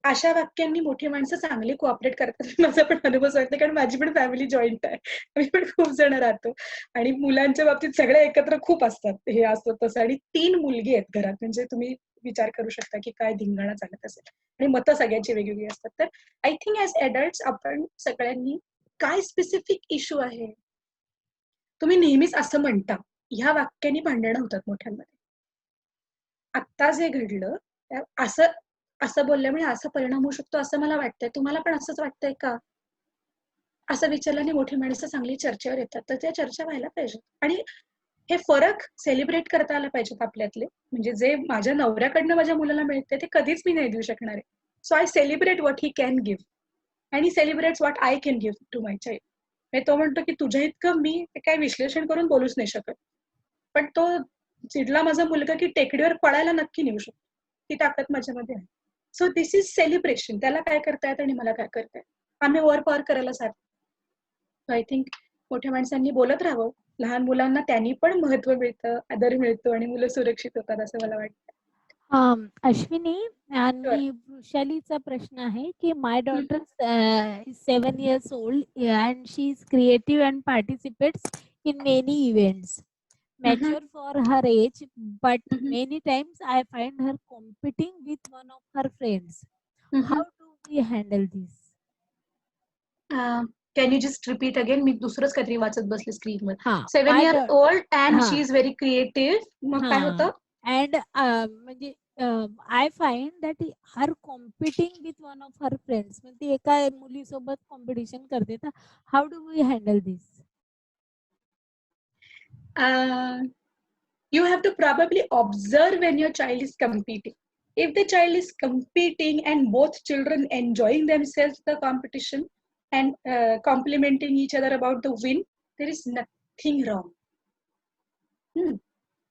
अशा वाक्यांनी मोठी माणसं चांगली कोऑपरेट करतात माझा पण अनुभव सांगते, कारण माझी पण फॅमिली जॉईंट आहे. आम्ही पण खूप जण राहतो आणि मुलांच्या बाबतीत सगळे एकत्र खूप असतात. हे असं तसं आणि 3 मुलगी आहेत घरात, म्हणजे तुम्ही विचार करू शकता की काय धिंगाणा चालत असेल आणि मतं सगळ्यांची वेगवेगळी असतात. तर आय थिंक ॲज एडल्ट्स आपण सगळ्यांनी काय स्पेसिफिक इश्यू आहे, तुम्ही नेहमीच असं म्हणता, ह्या वाक्याने भांडणं होतात मोठ्यांमध्ये. आत्ता जे घडलं असं बोलल्यामुळे असा परिणाम होऊ शकतो असं मला वाटतंय. तुम्हाला पण असंच वाटतंय का? असं विचारल्याने मोठी माणसं चांगली चर्चेवर येतात. तर त्या चर्चा व्हायला पाहिजेत आणि हे फरक सेलिब्रेट करता आला पाहिजेत आपल्यातले. म्हणजे जे माझ्या नवऱ्याकडनं माझ्या मुलाला मिळते ते कधीच मी नाही देऊ शकणार आहे. So I celebrate what he can give आणि celebrates what I can give to my child. म्हणजे तो म्हणतो की तुझ्या इतकं मी काय विश्लेषण करून बोलूच नाही शकत, पण तो चिडला माझा मुलगा की टेकडीवर पळायला नक्की नेऊ शकतो. ती ताकद माझ्यामध्ये आहे. So this is celebration. त्याला काय करतायत आणि मला काय करतायत, आम्ही वर पार करायला सारखं. आय थिंक मोठ्या माणसांनी बोलत राहावं. लहान मुलांना त्यांनी पण महत्व मिळतं, आदर मिळतो आणि मुलं सुरक्षित होतात असं मला वाटतं. अश्विनी आणि वृषालीचा प्रश्न आहे की माय daughter is 7 years old and she is creative and participates in many events. Mature for her age, but many times I find her competing with one of her friends. How do we handle this? Can you just repeat again? मी दुसरंच काहीतरी वाचत बसले स्क्रीनवर. हा 7 year old and हा. she is very creative. मग काय होतं? And म्हणजे I find that her competing with one of her friends. म्हणजे ती एका मुलीसोबत कॉम्पिटिशन करते. तर how do we handle this? You have to probably observe when your child is competing. If the child is competing and both children enjoying themselves the competition and complimenting each other about the win, there is nothing wrong.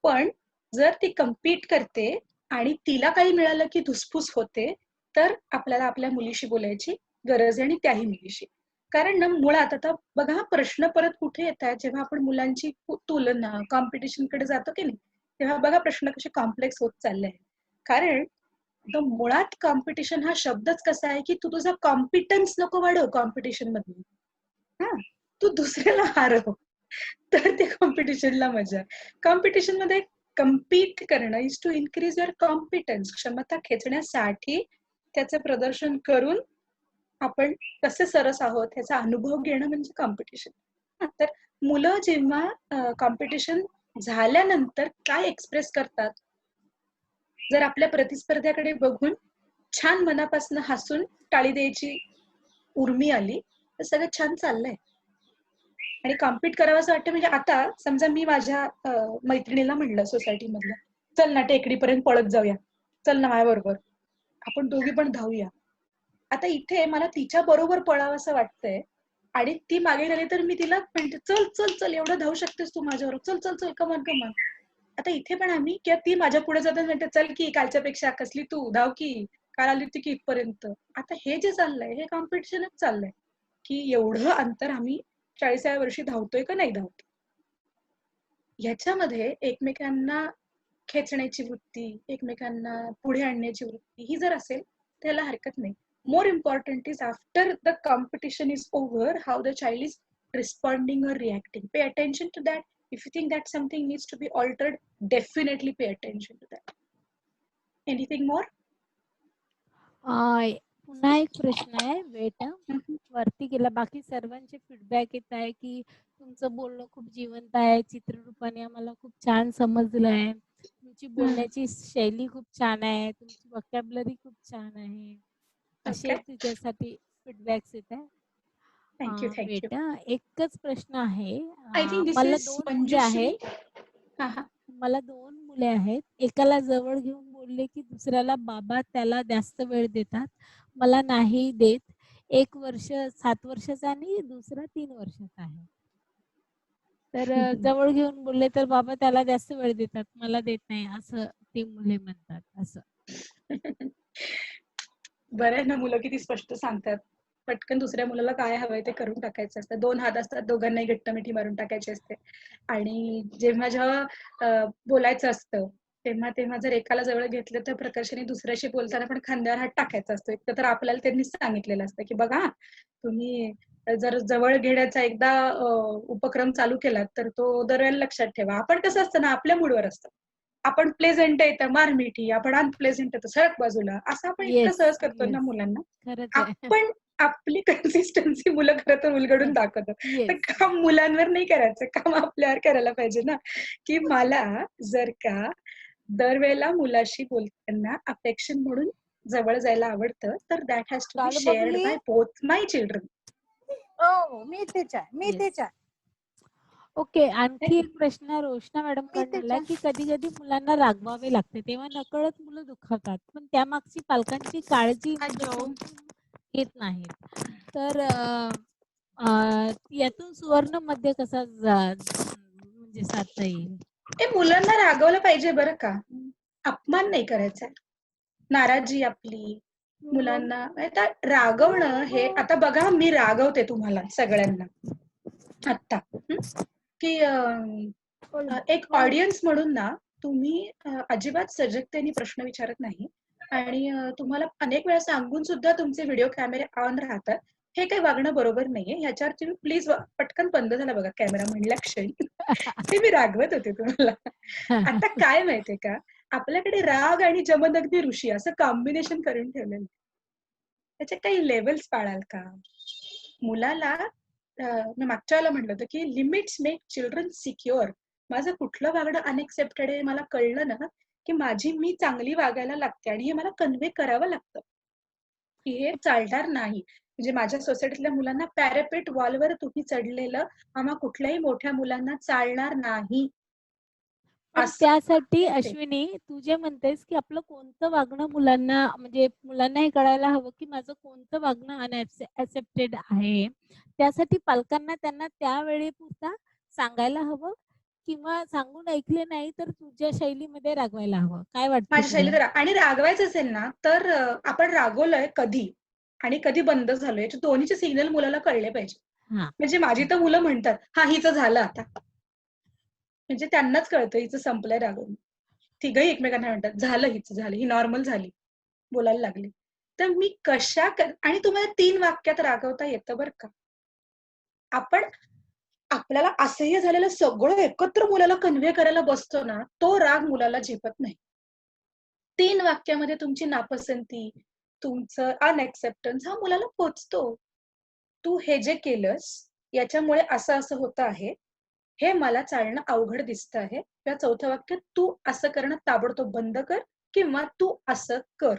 पण जर ती compete करते आणि तिला काही मिळालं की धुसफूस होते, तर आपल्याला आपल्या मुलीशी बोलायची गरज आहे आणि त्याही मुलीशी. कारण ना मुळात आता बघा प्रश्न परत कुठे येत आहेत, जेव्हा आपण मुलांची तुलना कॉम्पिटिशन कडे जातो की नाही, तेव्हा बघा प्रश्न कसे कॉम्प्लेक्स होत चालले आहेत. कारण मुळात कॉम्पिटिशन हा शब्दच कसा आहे की तू तुझा कॉम्पिटन्स नको वाढव कॉम्पिटिशन मध्ये, तू दुसऱ्याला हारव, तर ते कॉम्पिटिशनला मजा. कॉम्पिटिशन मध्ये कम्पीट करणं is to increase your competence. क्षमता खेचण्यासाठी त्याचं प्रदर्शन करून आपण कसे सरस आहोत ह्याचा अनुभव घेणं म्हणजे कॉम्पिटिशन. तर मुलं जेव्हा कॉम्पिटिशन झाल्यानंतर काय एक्सप्रेस करतात, जर आपल्या प्रतिस्पर्ध्याकडे बघून छान मनापासून हसून टाळी द्यायची उर्मी आली तर सगळं छान चाललंय आणि कॉम्पीट करावं असं वाटतं. म्हणजे आता समजा मी माझ्या मैत्रिणीला म्हणलं सोसायटी मधलं, चल ना टेकडीपर्यंत पळत जाऊया, चल ना माझ्या बरोबर, आपण दोघी पण धावूया. आता इथे मला तिच्या बरोबर पळावं असं वाटतंय आणि ती मागे गेली तर मी तिला म्हणते चल चल चल एवढं धावू शकतेस तू माझ्याबरोबर, चल चल चल कमान कमान. आता इथे पण आम्ही किंवा ती माझ्या पुढे जातात म्हणते चल की कालच्या पेक्षा कसली तू धाव की, काल आली होती की इथपर्यंत. आता हे जे चाललंय हे कॉम्पिटिशनच चाललंय की एवढं अंतर आम्ही 40व्या वर्षी धावतोय का नाही धावतोय. ह्याच्यामध्ये एकमेकांना खेचण्याची वृत्ती, एकमेकांना पुढे आणण्याची वृत्ती ही जर असेल त्याला हरकत नाही. More important is after the competition is over, how the child is responding or reacting. Pay attention to that. If you think that something needs to be altered, definitely pay attention to that. Anything more? पुन्हा एक प्रश्न आहे weight हम्म. वरती गेला. बाकी सर्वांचे feedback येत आहे की तुमचं बोलणं खूप जिवंत आहे, चित्ररूपाने आम्हाला खूप छान समजलं आहे, तुमची बोलण्याची शैली खूप छान आहे, तुमची वोकॅब्युलरी खूप छान आहे, असे ओके, तुझ्यासाठी फीडबॅक्स येत आहे. Thank you thank you. बेटा एकच प्रश्न आहे. आय थिंक दिस मला इज 2 मुले मंजुश्री. आहेत. हा हा. मला 2 मुले आहेत. एकाला जवळ घेऊन बोलले की दुसऱ्याला बाबा त्याला जास्त वेळ देतात. मला नाही देत. 1 वर्ष 7 वर्षाचा आणि दुसरा 3 वर्षाचा आहे. तर जवळ घेऊन बोलले तर बाबा त्याला जास्त वेळ देतात. मला देत नाही असं ती मुले म्हणतात असं. बरं आहे ना, मुलं किती स्पष्ट सांगतात. पटकन दुसऱ्या मुलाला काय हवंय ते करून टाकायचं असतं. 2 हात असतात, दोघांनाही घट्ट मिठी मारून टाकायची असते. आणि जेव्हा बोलायचं असतं तेव्हा जर एकाला जवळ घेतलं तर प्रकर्षाने दुसऱ्याशी बोलताना पण खांद्यावर हात टाकायचा असतो. एक तर आपल्याला त्यांनी सांगितलेलं असतं की बघा तुम्ही जर जवळ घेण्याचा एकदा उपक्रम चालू केलात तर तो दरवेळेला लक्षात ठेवा. आपण कसं असतं ना, आपल्या मूडवर असतं. आपण प्लेझेंट आहे तर मार मिठी, आपण अनप्लेझेंट आहे तर सरक बाजूला, असं आपण इतकं येस, सहज करतो ना येस. मुलांना. खरंच आहे. आपण आपली कन्सिस्टन्सी मुलं खरं तर उलगडून दाखवतात. तर येस. काम मुलांवर नाही करायचं, काम आपल्यावर करायला पाहिजे ना. की मला जर का दरवेळेला मुलाशी बोलताना अफेक्शन म्हणून जवळ जायला आवडतं तर दॅट हॅज टू बी चालू शेअर्ड बबली. By both my children. ओ मी इथेच आहे, मी येस. इथेच आहे, ओके. आणखी एक प्रश्न रोशना मॅडम मी कडून इथेच आला की आहे. कधी-कधी मुलांना रागवावे लागते. तेव्हा नकळत मुलं दुखावतात. पण त्यामागची पालकांची काळजी मुलं समजून घेत नाहीत. तर यातून सुवर्ण मध्य कसा म्हणजे साधता येईल? ते मुलांना रागवलं पाहिजे बरं का. अपमान नाही करायचा. नाराजी आपली मुलांना आता रागवणं हे, आता बघा मी रागवते तुम्हाला सगळ्यांना आत्ता, की एक ऑडियन्स म्हणून ना तुम्ही अजिबात सजगतेने प्रश्न विचारत नाही आणि तुम्हाला अनेक वेळा सांगून सुद्धा तुमचे व्हिडिओ कॅमेरे ऑन राहतात. हे काही वागणं बरोबर नाहीये. ह्याच्यावर तुम्ही प्लीज पटकन बंद झाला बघा कॅमेरा म्हणल्या क्षणी. ते मी रागवत होते तुम्हाला. आता काय माहितीये का, आपल्याकडे राग आणि जमदग्नी ऋषी असं कॉम्बिनेशन करून ठेवलेलं आहे. त्याचे काही लेवल्स पाळाल का? मुलाला मी मागच्या वेळेला म्हटलं होतं की लिमिट्स मेक चिल्ड्रन सिक्युअर. माझं कुठलं वागणं अनएक्सेप्टेड आहे मला कळलं ना, की मी चांगली वागायला लागते आणि हे मला कन्व्हे करावं लागतं, की हे चालणार नाही. म्हणजे माझ्या सोसायटीतल्या मुलांना पॅरापेट वॉलवर तुम्ही चढलेलं आम्हा कुठल्याही मोठ्या मुलांना चालणार नाही. पण असं त्यासाठी आहे ते. अश्विनी तू जे म्हणतेस की आपलं कोणतं वागणं मुलांना म्हणजे मुलांना हे कळायला हवं की माझं कोणतं वागणं अनएक्सेप्टेड आहे. त्यासाठी पालकांना त्यांना त्यावेळेपुरता सांगायला हवं किंवा सांगून ऐकले नाही तर तुझ्या शैलीमध्ये रागवायला हवं. काय वाटतं माझ्या तुला? शैलीत आणि रागवायचं असेल ना, तर आपण रागवलोय कधी आणि कधी बंद झालोय याचे दोन्हीचे सिग्नल मुलाला कळले पाहिजे. हां. म्हणजे माझी तर मुलं म्हणतात, "हां, हिचं झालं आता." म्हणजे त्यांनाच कळतं हिचं संपलंय रागवणं. तिघही एकमेकांना म्हणतात, "झालं हिचं झालं. ही नॉर्मल झाली. बोलायला लागली." तर मी आणि तुम्हाला 3 वाक्यात रागवता येतं बरं का. आपण आपल्याला असह्य झालेलं सगळं एकत्र मुलाला कन्व्हे करायला बसतो ना, तो राग मुलाला झेपत नाही. 3 वाक्यामध्ये तुमची नापसंती, तुमचं अनएक्सेप्टन्स हा मुलाला पोहोचतो. तू हे जे केलंस, याच्यामुळे असं-असं होतं आहे. हे मला चालणं अवघड दिसतं आहे. किंवा 4थं वाक्य, तू असं करणं ताबडतोब बंद कर किंवा तू असं कर.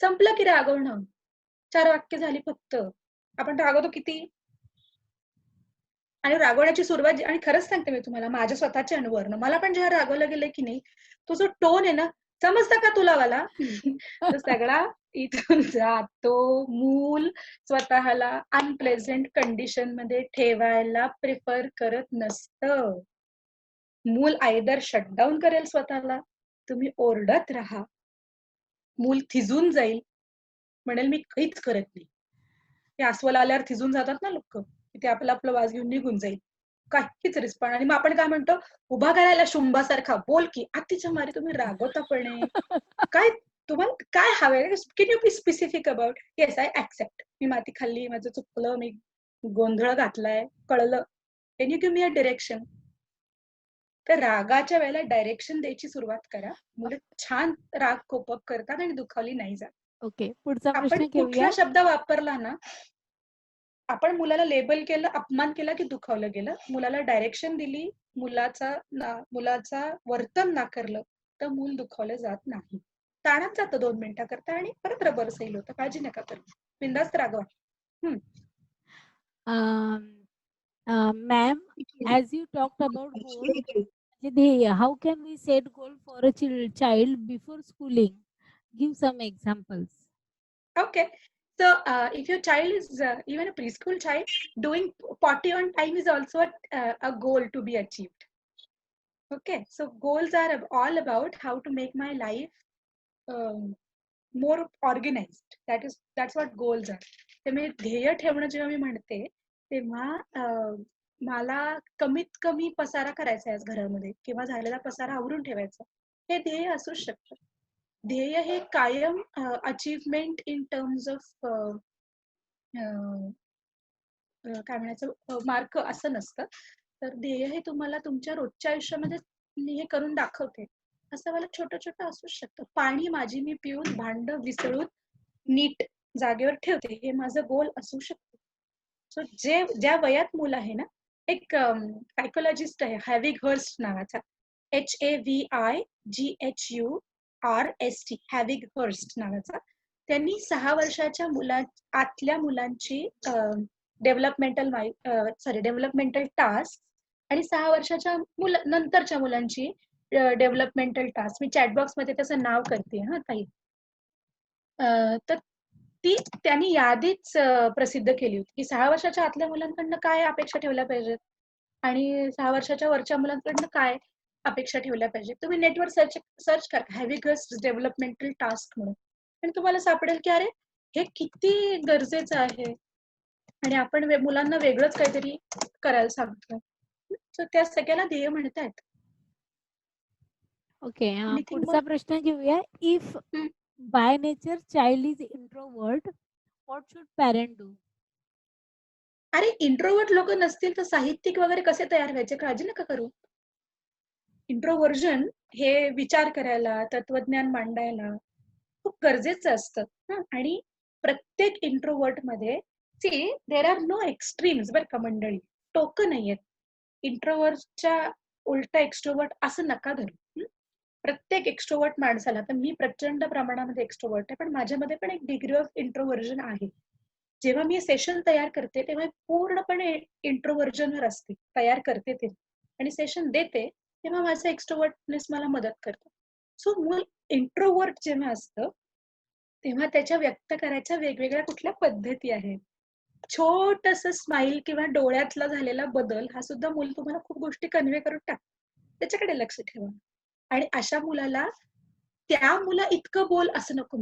संपलं की रागवणं. 4 वाक्य झाली फक्त. आपण रागवतो किती? आणि रागवण्याची सुरुवात आणि खरंच सांगते मी तुम्हाला माझ्या स्वतःच्या अनुभवावरून. मला पण जेव्हा रागवलं गेलं की नाही, तो जो टोन आहे ना, समजतं का तुला वाला? तो सगळा इथून जातो. मूल स्वतःला अनप्लेझंट कंडिशनमध्ये ठेवायला प्रिफर करत नसतं. मूल आयदर शटडाउन करेल स्वतःला, तुम्ही ओरडत राहा. मूल थिजून जाईल, म्हणेल मी काहीच करत नाही. ते अस्वल आल्यावर थिजून जातात ना लोकं, ते आपलं आपलं वाज घेऊन निघून जाईल. काहीच रिस्पॉन्ड आणि मग आपण काय म्हणतो, उभा करायला शुंभासारखा बोल की. अतिच्या मारी तुम्ही रागवता पण आहे. काय तुम्हाला काय हवंय? Can you be specific about yes I accept. मी माती खाल्ली, माझं चुकलं, मी गोंधळ घातलाय, कळलं. Can you give me a direction? तर रागाच्या वेळेला डायरेक्शन द्यायची सुरुवात करा. मुलं छान राग कोप अप करतात आणि दुखावली नाही जात. ओके, पुढचा आपण प्रश्न कुठला घेऊया. शब्द वापरला ना, आपण मुलाला लेबल केलं, अपमान केला की दुखावलं गेलं, मुलाला डायरेक्शन दिली, मुलाचा वर्तन नाकारलं, तर मूल दुखावलं जात नाही. ताणात जातं 2 मिनिटाकरता आणि परत रबर सैल होतं. काळजी नका करू. बिनधास्त रागवा. Ma'am, as you talked about goal, म्हणजे ध्येय, how can we set goal for a child before schooling? Give some examples. Okay. So if your child is even a preschool child, doing potty on time is also a goal to be achieved. Okay. So goals are all about how to make my life more organized. That's what goals are. त्यामुळे ध्येय ठेवणं जेव्हा मी म्हणते तेव्हा मला कमीत कमी पसारा करायचा आहे आज घरामध्ये किंवा झालेला पसारा आवरून ठेवायचा, हे ध्येय असू शकतं. ध्येय हे कायम अचीवमेंट इन टर्म्स ऑफ काय म्हणायचं मार्क असं नसतं. तर ध्येय हे तुम्हाला तुमच्या रोजच्या आयुष्यामध्ये मी हे करून दाखवते असं मला छोटं छोटं असू शकतं. पाणी माझी मी पिऊन भांड विसळून नीट जागेवर ठेवते, हे माझं गोल असू शकतं. सो ज्या वयात मूल आहे ना, एक सायकोलॉजिस्ट आहे हॅविग हर्स्ट नावाचा, HAVIGHURST, हॅविग हर्स्ट नावाचा. त्यांनी 6 वर्षाच्या आतल्या मुलांची डेव्हलपमेंटल टास्क आणि 6 वर्षाच्या नंतरच्या मुलांची डेव्हलपमेंटल टास्क, मी चॅटबॉक्स मध्ये त्याचं नाव करते हा ताई, तर ती त्यांनी यादीच प्रसिद्ध केली होती की 6 वर्षाच्या आतल्या मुलांकडनं काय अपेक्षा ठेवल्या पाहिजेत आणि 6 वर्षाच्या वरच्या मुलांकडनं काय अपेक्षा ठेवल्या पाहिजेत. तुम्ही नेटवर सर्च करा हॅविग हर्स्ट डेव्हलपमेंटल टास्क म्हणून आणि तुम्हाला सापडेल की अरे हे किती गरजेचं आहे आणि आपण मुलांना वेगळंच काहीतरी करायला सांगतो. तर त्या सगळ्याला ध्येय म्हणतायत. ओके, Anything पुढचा more? प्रश्न घेऊया. If by nature child is introvert, what should parent do? अरे इंट्रोवर्ट लोक नसतील तर साहित्यिक वगैरे कसे तयार व्हायचे, काळजी नका करू. इंट्रोव्हर्जन हे विचार करायला, तत्वज्ञान मांडायला खूप गरजेचं असतं. आणि प्रत्येक इंट्रोवर्ट मध्ये see there are no extremes बरं का मंडळी, टोकं नाहीयेत. इंट्रोवर्टच्या उलट एक्स्ट्रोवर्ट असं नका धरू. प्रत्येक एक्स्ट्रोवर्ट माणसाला, तर मी प्रचंड प्रमाणामध्ये एक्स्ट्रोवर्ट आहे, पण माझ्यामध्ये पण एक डिग्री ऑफ इंट्रोव्हर्जन आहे. जेव्हा मी सेशन तयार करते तेव्हा पूर्णपणे इंट्रोव्हर्जनवर असते, तयार करते ते आणि सेशन देते तेव्हा माझं एक्स्ट्रोवर्टनेस मला मदत करतं. सो मूल इंट्रोवर्ट जेव्हा असतं तेव्हा त्याच्या व्यक्त करायच्या वेगवेगळ्या कुठल्या पद्धती आहेत. छोटस स्माईल किंवा डोळ्यातला झालेला बदल हा सुद्धा मूल तुम्हाला खूप गोष्टी कन्वे करून टाक. त्याच्याकडे लक्ष ठेवा. आणि अशा मुलाला त्या मुला इतकं बोल असं नको.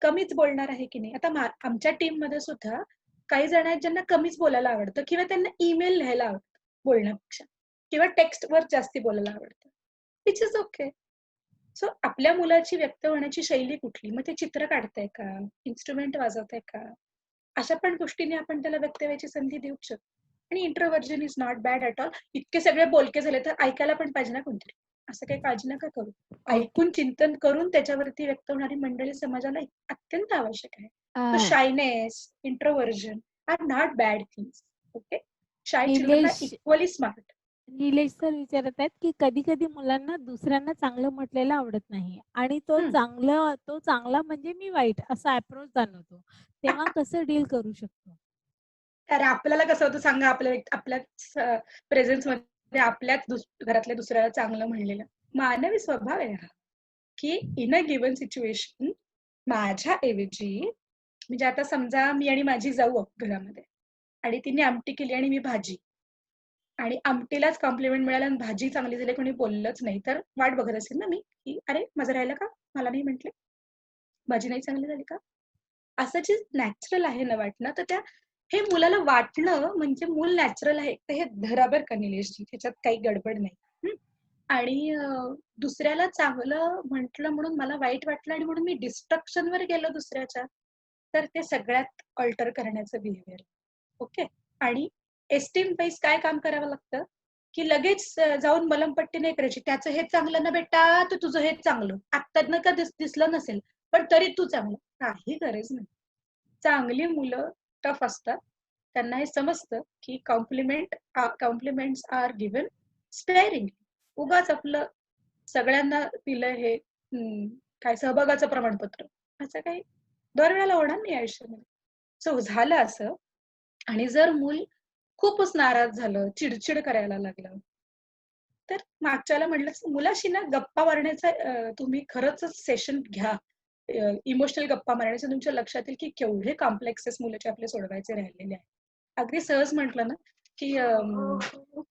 कमीच बोलणार आहे की नाही. आता आमच्या टीम मध्ये सुद्धा काही जण आहेत ज्यांना कमीच बोलायला आवडतं किंवा त्यांना ईमेल लिहायला आवडतं बोलण्यापेक्षा, किंवा टेक्स्टवर जास्ती बोलायला आवडतं. It's is okay. सो आपल्या मुलाची व्यक्त होण्याची शैली कुठली, मग ते चित्र काढताय का, इन्स्ट्रुमेंट वाजवताय का, अशा पण गोष्टीने आपण त्याला व्यक्त व्हायची संधी देऊ शकतो. आणि introversion is not bad at all. इतके सगळे बोलके झाले तर ऐकायला पण पाहिजे ना कोणतरी. असं काही काळजी नका करू. ऐकून चिंतन करून त्याच्यावरती व्यक्त होणारी मंडळी समाजाला अत्यंत आवश्यक आहे. तर shyness, introversion are not bad things. Okay. Shy children are equally smart. Nilesh sir विचारत आहेत की कधी कधी मुलांना दुसऱ्यांना चांगलं म्हटलेलं आवडत नाही आणि तो चांगला म्हणजे मी वाईट असा अप्रोच जाणवतो, तेव्हा कसं डील करू शकतो? अरे आपल्याला कसं होतं सांगा, आपल्याच प्रेझेन्स मध्ये आपल्याच घरातल्या दुसऱ्याला चांगलं म्हणलेलं मानवी स्वभाव आहे हा, की इन अ गिव्हन सिच्युएशन माझ्या ऐवजी, म्हणजे आता समजा मी आणि माझी जाऊ घरामध्ये आणि तिने आमटी केली आणि मी भाजी, आणि आमटीलाच कॉम्प्लिमेंट मिळाला आणि भाजी चांगली झाली कोणी बोललंच नाही, तर वाट बघत असेल ना मी की अरे माझं राहिलं का, मला नाही म्हटले, भाजी नाही चांगली झाली का. असं जे नॅचरल आहे ना वाटणं, तर त्या हे मुलाला वाटणं म्हणजे मूल नॅचरल आहे, तर हे धराबर का निलेशजी, त्याच्यात काही गडबड नाही. आणि दुसऱ्याला चांगलं म्हटलं म्हणून मला वाईट वाटलं आणि म्हणून मी डिस्ट्रक्शनवर गेलो दुसऱ्याच्या, तर ते सगळ्यात अल्टर करण्याचं बिहेवियर. ओके. आणि एस्टीम वाईज काय काम करावं लागतं की लगेच जाऊन मलमपट्टी नाही करायची, त्याचं हे चांगलं ना बेटा तर तुझं हे चांगलं, आत्ता का दिसलं नसेल पण तरी तू चांगलं. काही गरज नाही. चांगली मुलं टफ असतात. त्यांना हे समजतं की कॉम्प्लिमेंट्स आर गिव्हन स्पेअरिंग. उगाच आपलं सगळ्यांना दिलं हे काय सहभागाचं प्रमाणपत्र असं काही दरवेळेला होणार नाही आयुष्यामध्ये. सो झालं असं, आणि जर मूल खूपच नाराज झालं, चिडचिड करायला लागलं, तर मागच्याला म्हटलं मुलाशी ना गप्पा मारण्याचा तुम्ही खरंच सेशन घ्या. इमोशनल गप्पा मारण्याचं तुमच्या लक्षात येईल की केवढे कॉम्प्लेक्सेस मुलाचे आपले सोडवायचे राहिलेले आहेत. अगदी सहज म्हटलं ना की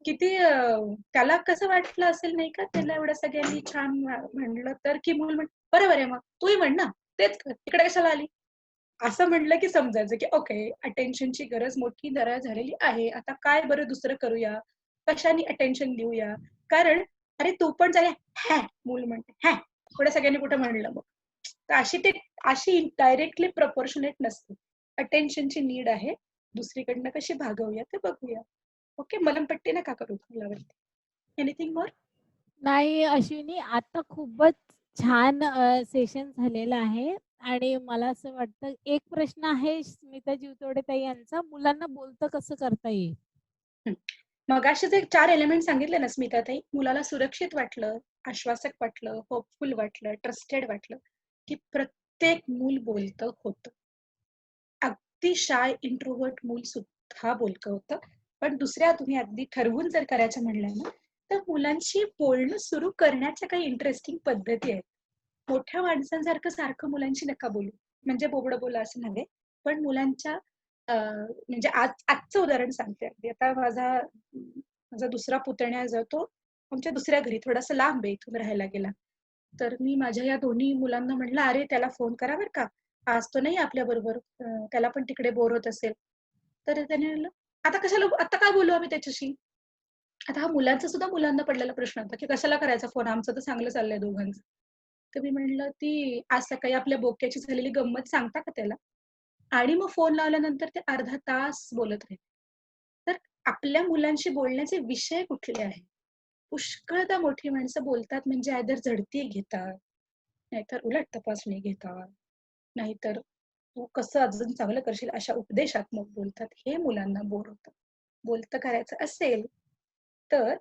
किती त्याला कसं वाटलं असेल नाही का, त्याला एवढ्या सगळ्यांनी छान म्हणलं तर, की मूल बरोबर आहे, मग तूही म्हण ना, तेच कर, इकडे कशाला आली, असं म्हणलं की समजायचं की ओके, अटेन्शनची गरज मोठी झालेली आहे. आता काय बरं दुसरं करूया, कशाने अटेन्शन देऊया, कारण अरे तू पण जाय हॅ, मूल म्हणते हॅ, थोड्या सगळ्यांनी कुठं म्हणलं मग. तर अशी डायरेक्टली प्रपोर्शनेट नसते. अटेन्शनची नीड आहे, दुसरीकडनं कशी भागवूया ते बघूया. ओके, मलमपट्टी नका करू मुलावरती. एनिथिंग मोर? नाही अश्विनी, आता खूपच छान सेशन झालेलं आहे आणि मला असं वाटतं एक प्रश्न आहे स्मिता जीवतोडे ताई यांचा, मुलांना बोलतं कसं करता येईल? मगाशी जे 4 एलिमेंट सांगितले ना स्मिताताई, मुलाला सुरक्षित वाटलं, आश्वासक वाटलं, होपफुल वाटलं, ट्रस्टेड वाटलं, की प्रत्येक मूल बोलतं होतं. अगदी शाय इंट्रोवर्ट मूल सुद्धा बोलकं होतं. पण दुसऱ्या तुम्ही अगदी ठरवून जर करायचं म्हणलं ना, तर मुलांशी बोलणं सुरू करण्याच्या काही इंटरेस्टिंग पद्धती आहेत. मोठ्या माणसांसारखं सारखं मुलांशी नका बोलू, म्हणजे बोबडं बोला असं नव्हे, पण मुलांच्या म्हणजे आजचं उदाहरण सांगते. अगदी आता माझा दुसरा पुतण्या जो तो आमच्या दुसऱ्या घरी थोडासा लांब आहे इथून राहायला गेला. तर मी माझ्या या दोन्ही मुलांना म्हटलं, अरे त्याला फोन करा बरं का, आज तो नाही आपल्या बरोबर, त्याला पण तिकडे बोर होत असेल. तर त्याने म्हणलं, आता कशाला, आता काय बोलू आम्ही त्याच्याशी. आता हा मुलांचा सुद्धा मुलांना पडलेला प्रश्न होता की कशाला करायचा फोन, आमचं तर चांगलं चाललंय दोघांचं. तर मी म्हणलं, ती आज सकाळी आपल्या बोक्याची झालेली गंमत सांगता का त्याला. आणि मग फोन लावल्यानंतर ते अर्धा तास बोलत राहिले. तर आपल्या मुलांशी बोलण्याचे विषय कुठले आहेत. पुष्कळदा मोठी माणसं बोलतात म्हणजे आयदर झडती घेतात, नाहीतर उलट तपासणी घेतात, नाहीतर तू कसं अजून चांगलं करशील अशा उपदेशात्मक बोलतात. हे मुलांना बोर होतं. बोलतं करायचं असेल तर,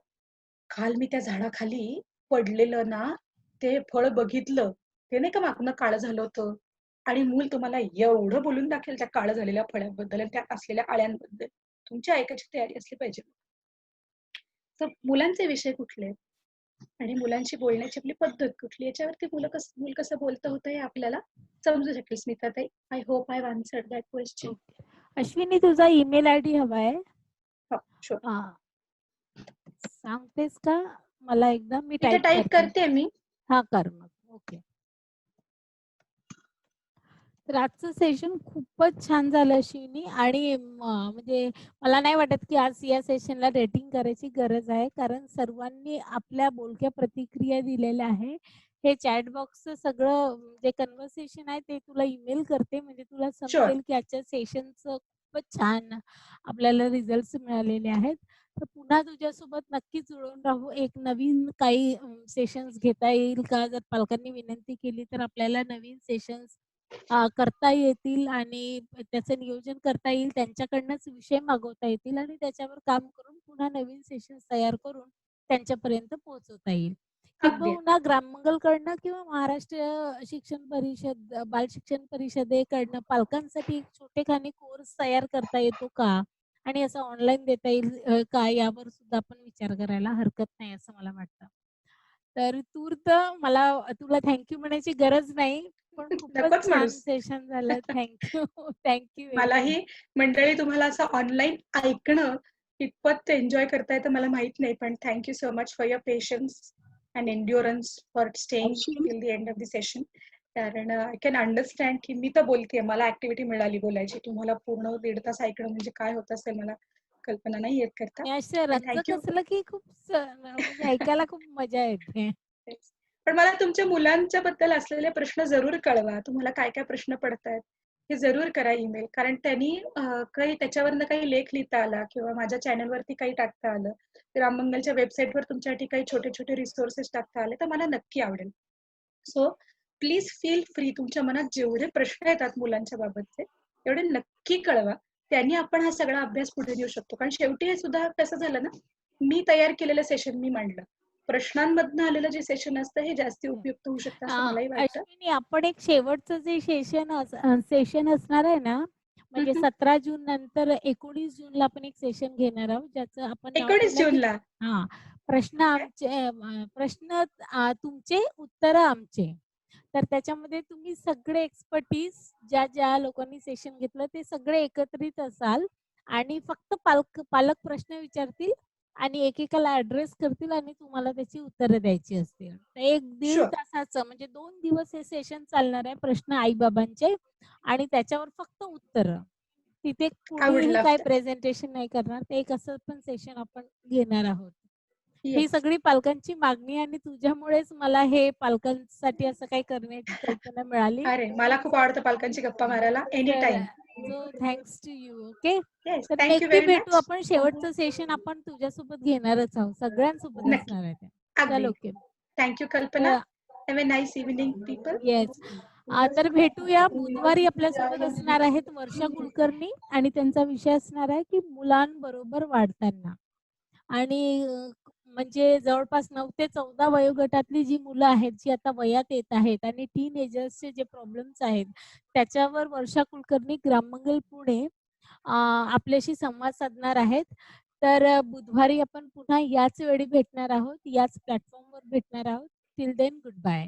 काल मी त्या झाडाखाली पडलेलं ना ते फळ बघितलं, ते नाही का मागनं काळं झालं होतं, आणि मूल तुम्हाला एवढं बोलून दाखवेल त्या काळं झालेल्या फळाबद्दल आणि त्यात असलेल्या आळ्यांबद्दल. तुमची ऐकायची तयारी असली पाहिजे. तर मुलांचे विषय कुठले आणि मुलांशी बोलण्याची आपली पद्धत कुठली, याच्यावरती मूल कसं बोलतं होतं हे आपल्याला समजू शकेल. स्मिताताई, I hope I have answered that question. Ashwini, तुझा ईमेल आयडी हवाय? हो, शुअर. सांगतेस का मला एकदा? मी इथे टाईप करते मी. हा, कर मग. ओके. तर आजचं सेशन खूपच छान झालं अश्विनी, आणि म्हणजे मला नाही वाटत की आज या सेशनला रेटिंग करायची गरज आहे, कारण सर्वांनी आपल्या बोलक्या प्रतिक्रिया दिलेल्या आहे. हे चॅट बॉक्सचं सगळं जे कन्व्हर्सेशन आहे ते तुला ईमेल करते, म्हणजे तुला समजेल की आजच्या सेशनचं खूपच छान आपल्याला रिझल्ट्स मिळालेले आहेत. तर पुन्हा तुझ्यासोबत नक्की जुळून राहू. एक नवीन काही सेशन्स घेता येईल का, जर पालकांनी विनंती केली तर आपल्याला नवीन सेशन्स करता येतील आणि त्याचं नियोजन करता येईल, त्यांच्याकडनंच विषय मागवता येतील आणि त्याच्यावर काम करून पुन्हा नवीन सेशन्स तयार करून त्यांच्यापर्यंत पोहोचवता येईल. किंबहुना ग्राममंगलकडनं किंवा महाराष्ट्र शिक्षण परिषद, बाल शिक्षण परिषदेकडनं पालकांसाठी एक छोटेखानी कोर्स तयार करता येतो का, आणि असं ऑनलाईन देता येईल का, यावर सुद्धा आपण विचार करायला हरकत नाही असं मला वाटतं. तर तूर्त मला तुला थँक्यू म्हणायची गरज नाही, पण खूपच नकोच छान म्हणूस. सेशन झालं. थँक्यू. Thank you very much. मलाही मंडळी तुम्हाला असं ऑनलाईन ऐकणं कितपत एन्जॉय करता येतं मला माहित नाही, पण thank you so much for your patience and endurance for staying till the end of the session. कारण आय कॅन अंडरस्टँड की मी तर बोलतेय, मला ऍक्टिव्हिटी मिळाली बोलायची, तुम्हाला पूर्ण 1.5 तास ऐकणं म्हणजे काय होत असेल मला कल्पना नाही येत करता. आणि असं रंजक थँक्यू. असलं की खूप म्हणजे ऐकायला खूप मजा येते. पण मला तुमच्या मुलांच्या बद्दल असलेले प्रश्न जरूर कळवा. तुम्हाला काय काय प्रश्न पडतायत हे जरूर करा ईमेल, कारण त्यांनी काही त्याच्यावरनं काही लेख लिहिता आला किंवा माझ्या चॅनलवरती काही टाकता आलं, राममंगलच्या वेबसाईटवर तुमच्यासाठी काही छोटे छोटे रिसोर्सेस टाकता आले तर मला नक्की आवडेल. So please feel free. तुमच्या मनात जेवढे प्रश्न येतात मुलांच्या बाबतचे तेवढे नक्की कळवा. त्यांनी आपण हा सगळा अभ्यास पुढे नेऊ शकतो. कारण शेवटी हे सुद्धा कसं झालं ना, मी तयार केलेलं सेशन मी मांडलं. प्रश्नांमधनं आलेलं जे सेशन असतं हे जास्ती उपयुक्त होऊ शकतं असं मलाही वाटतं. अश्विनी, आपण एक शेवटचं जे सेशन असणार आहे ना, म्हणजे 17 जून नंतर 19 जूनला आपण एक सेशन घेणार आहोत, ज्याचं आपण नाव 19 दिलं की जूनला प्रश्न तुमचे उत्तर आमचे. तर त्याच्यामध्ये तुम्ही सगळे एक्सपर्टीज ज्या लोकांनी सेशन घेतलं ते सगळे एकत्रित असाल आणि फक्त पालक प्रश्न विचारतील आणि एकेकाला ऍड्रेस करतील आणि तुम्हाला त्याची उत्तरं द्यायची असतील. तर 1-1.5 Sure. तासाचं म्हणजे 2 दिवस हे सेशन चालणार आहे, प्रश्न आई-बाबांचे आणि त्याच्यावर फक्त उत्तरं. तिथे I would कुणीही love काही that. प्रेझेंटेशन नाही करणार. ते एक असं पण सेशन आपण घेणार आहोत. ही Yes. सगळी पालकांची मागणी आणि तुझ्यामुळेच मला हे पालकांसाठी असं काही करण्याची कल्पना मिळाली. अरे, मला खूप आवडतं पालकांची गप्पा मारायला एनी तर time. So thanks to you. Okay. Yes, तर थँक्यू नक्की व्हेरी भेटू मच. आपण. शेवटचं सेशन आपण तुझ्यासोबत घेणारच आहोत. सगळ्यांसोबत नक्की. असणार आहे ते. अगदी. चल ओके. थँक्यू कल्पना. Have a nice evening people. Yes. तर भेटूया. बुधवारी आपल्यासोबत असणार आहेत वर्षा कुलकर्णी आणि त्यांचा विषय असणार आहे की मुलांबरोबर वाढताना. आणि म्हणजे जवळपास 9 ते 14 वयोगटातली जी मुलं आहेत, जी आता वयात येत आहेत आणि टीनएजर्सचे जे प्रॉब्लेम्स आहेत, त्याच्यावर वर्षा कुलकर्णी ग्राममंगल पुणे आपल्याशी संवाद साधणार आहेत. तर बुधवारी आपण पुन्हा याच वेळी भेटणार आहोत, याच प्लॅटफॉर्मवर भेटणार आहोत. Till then good bye.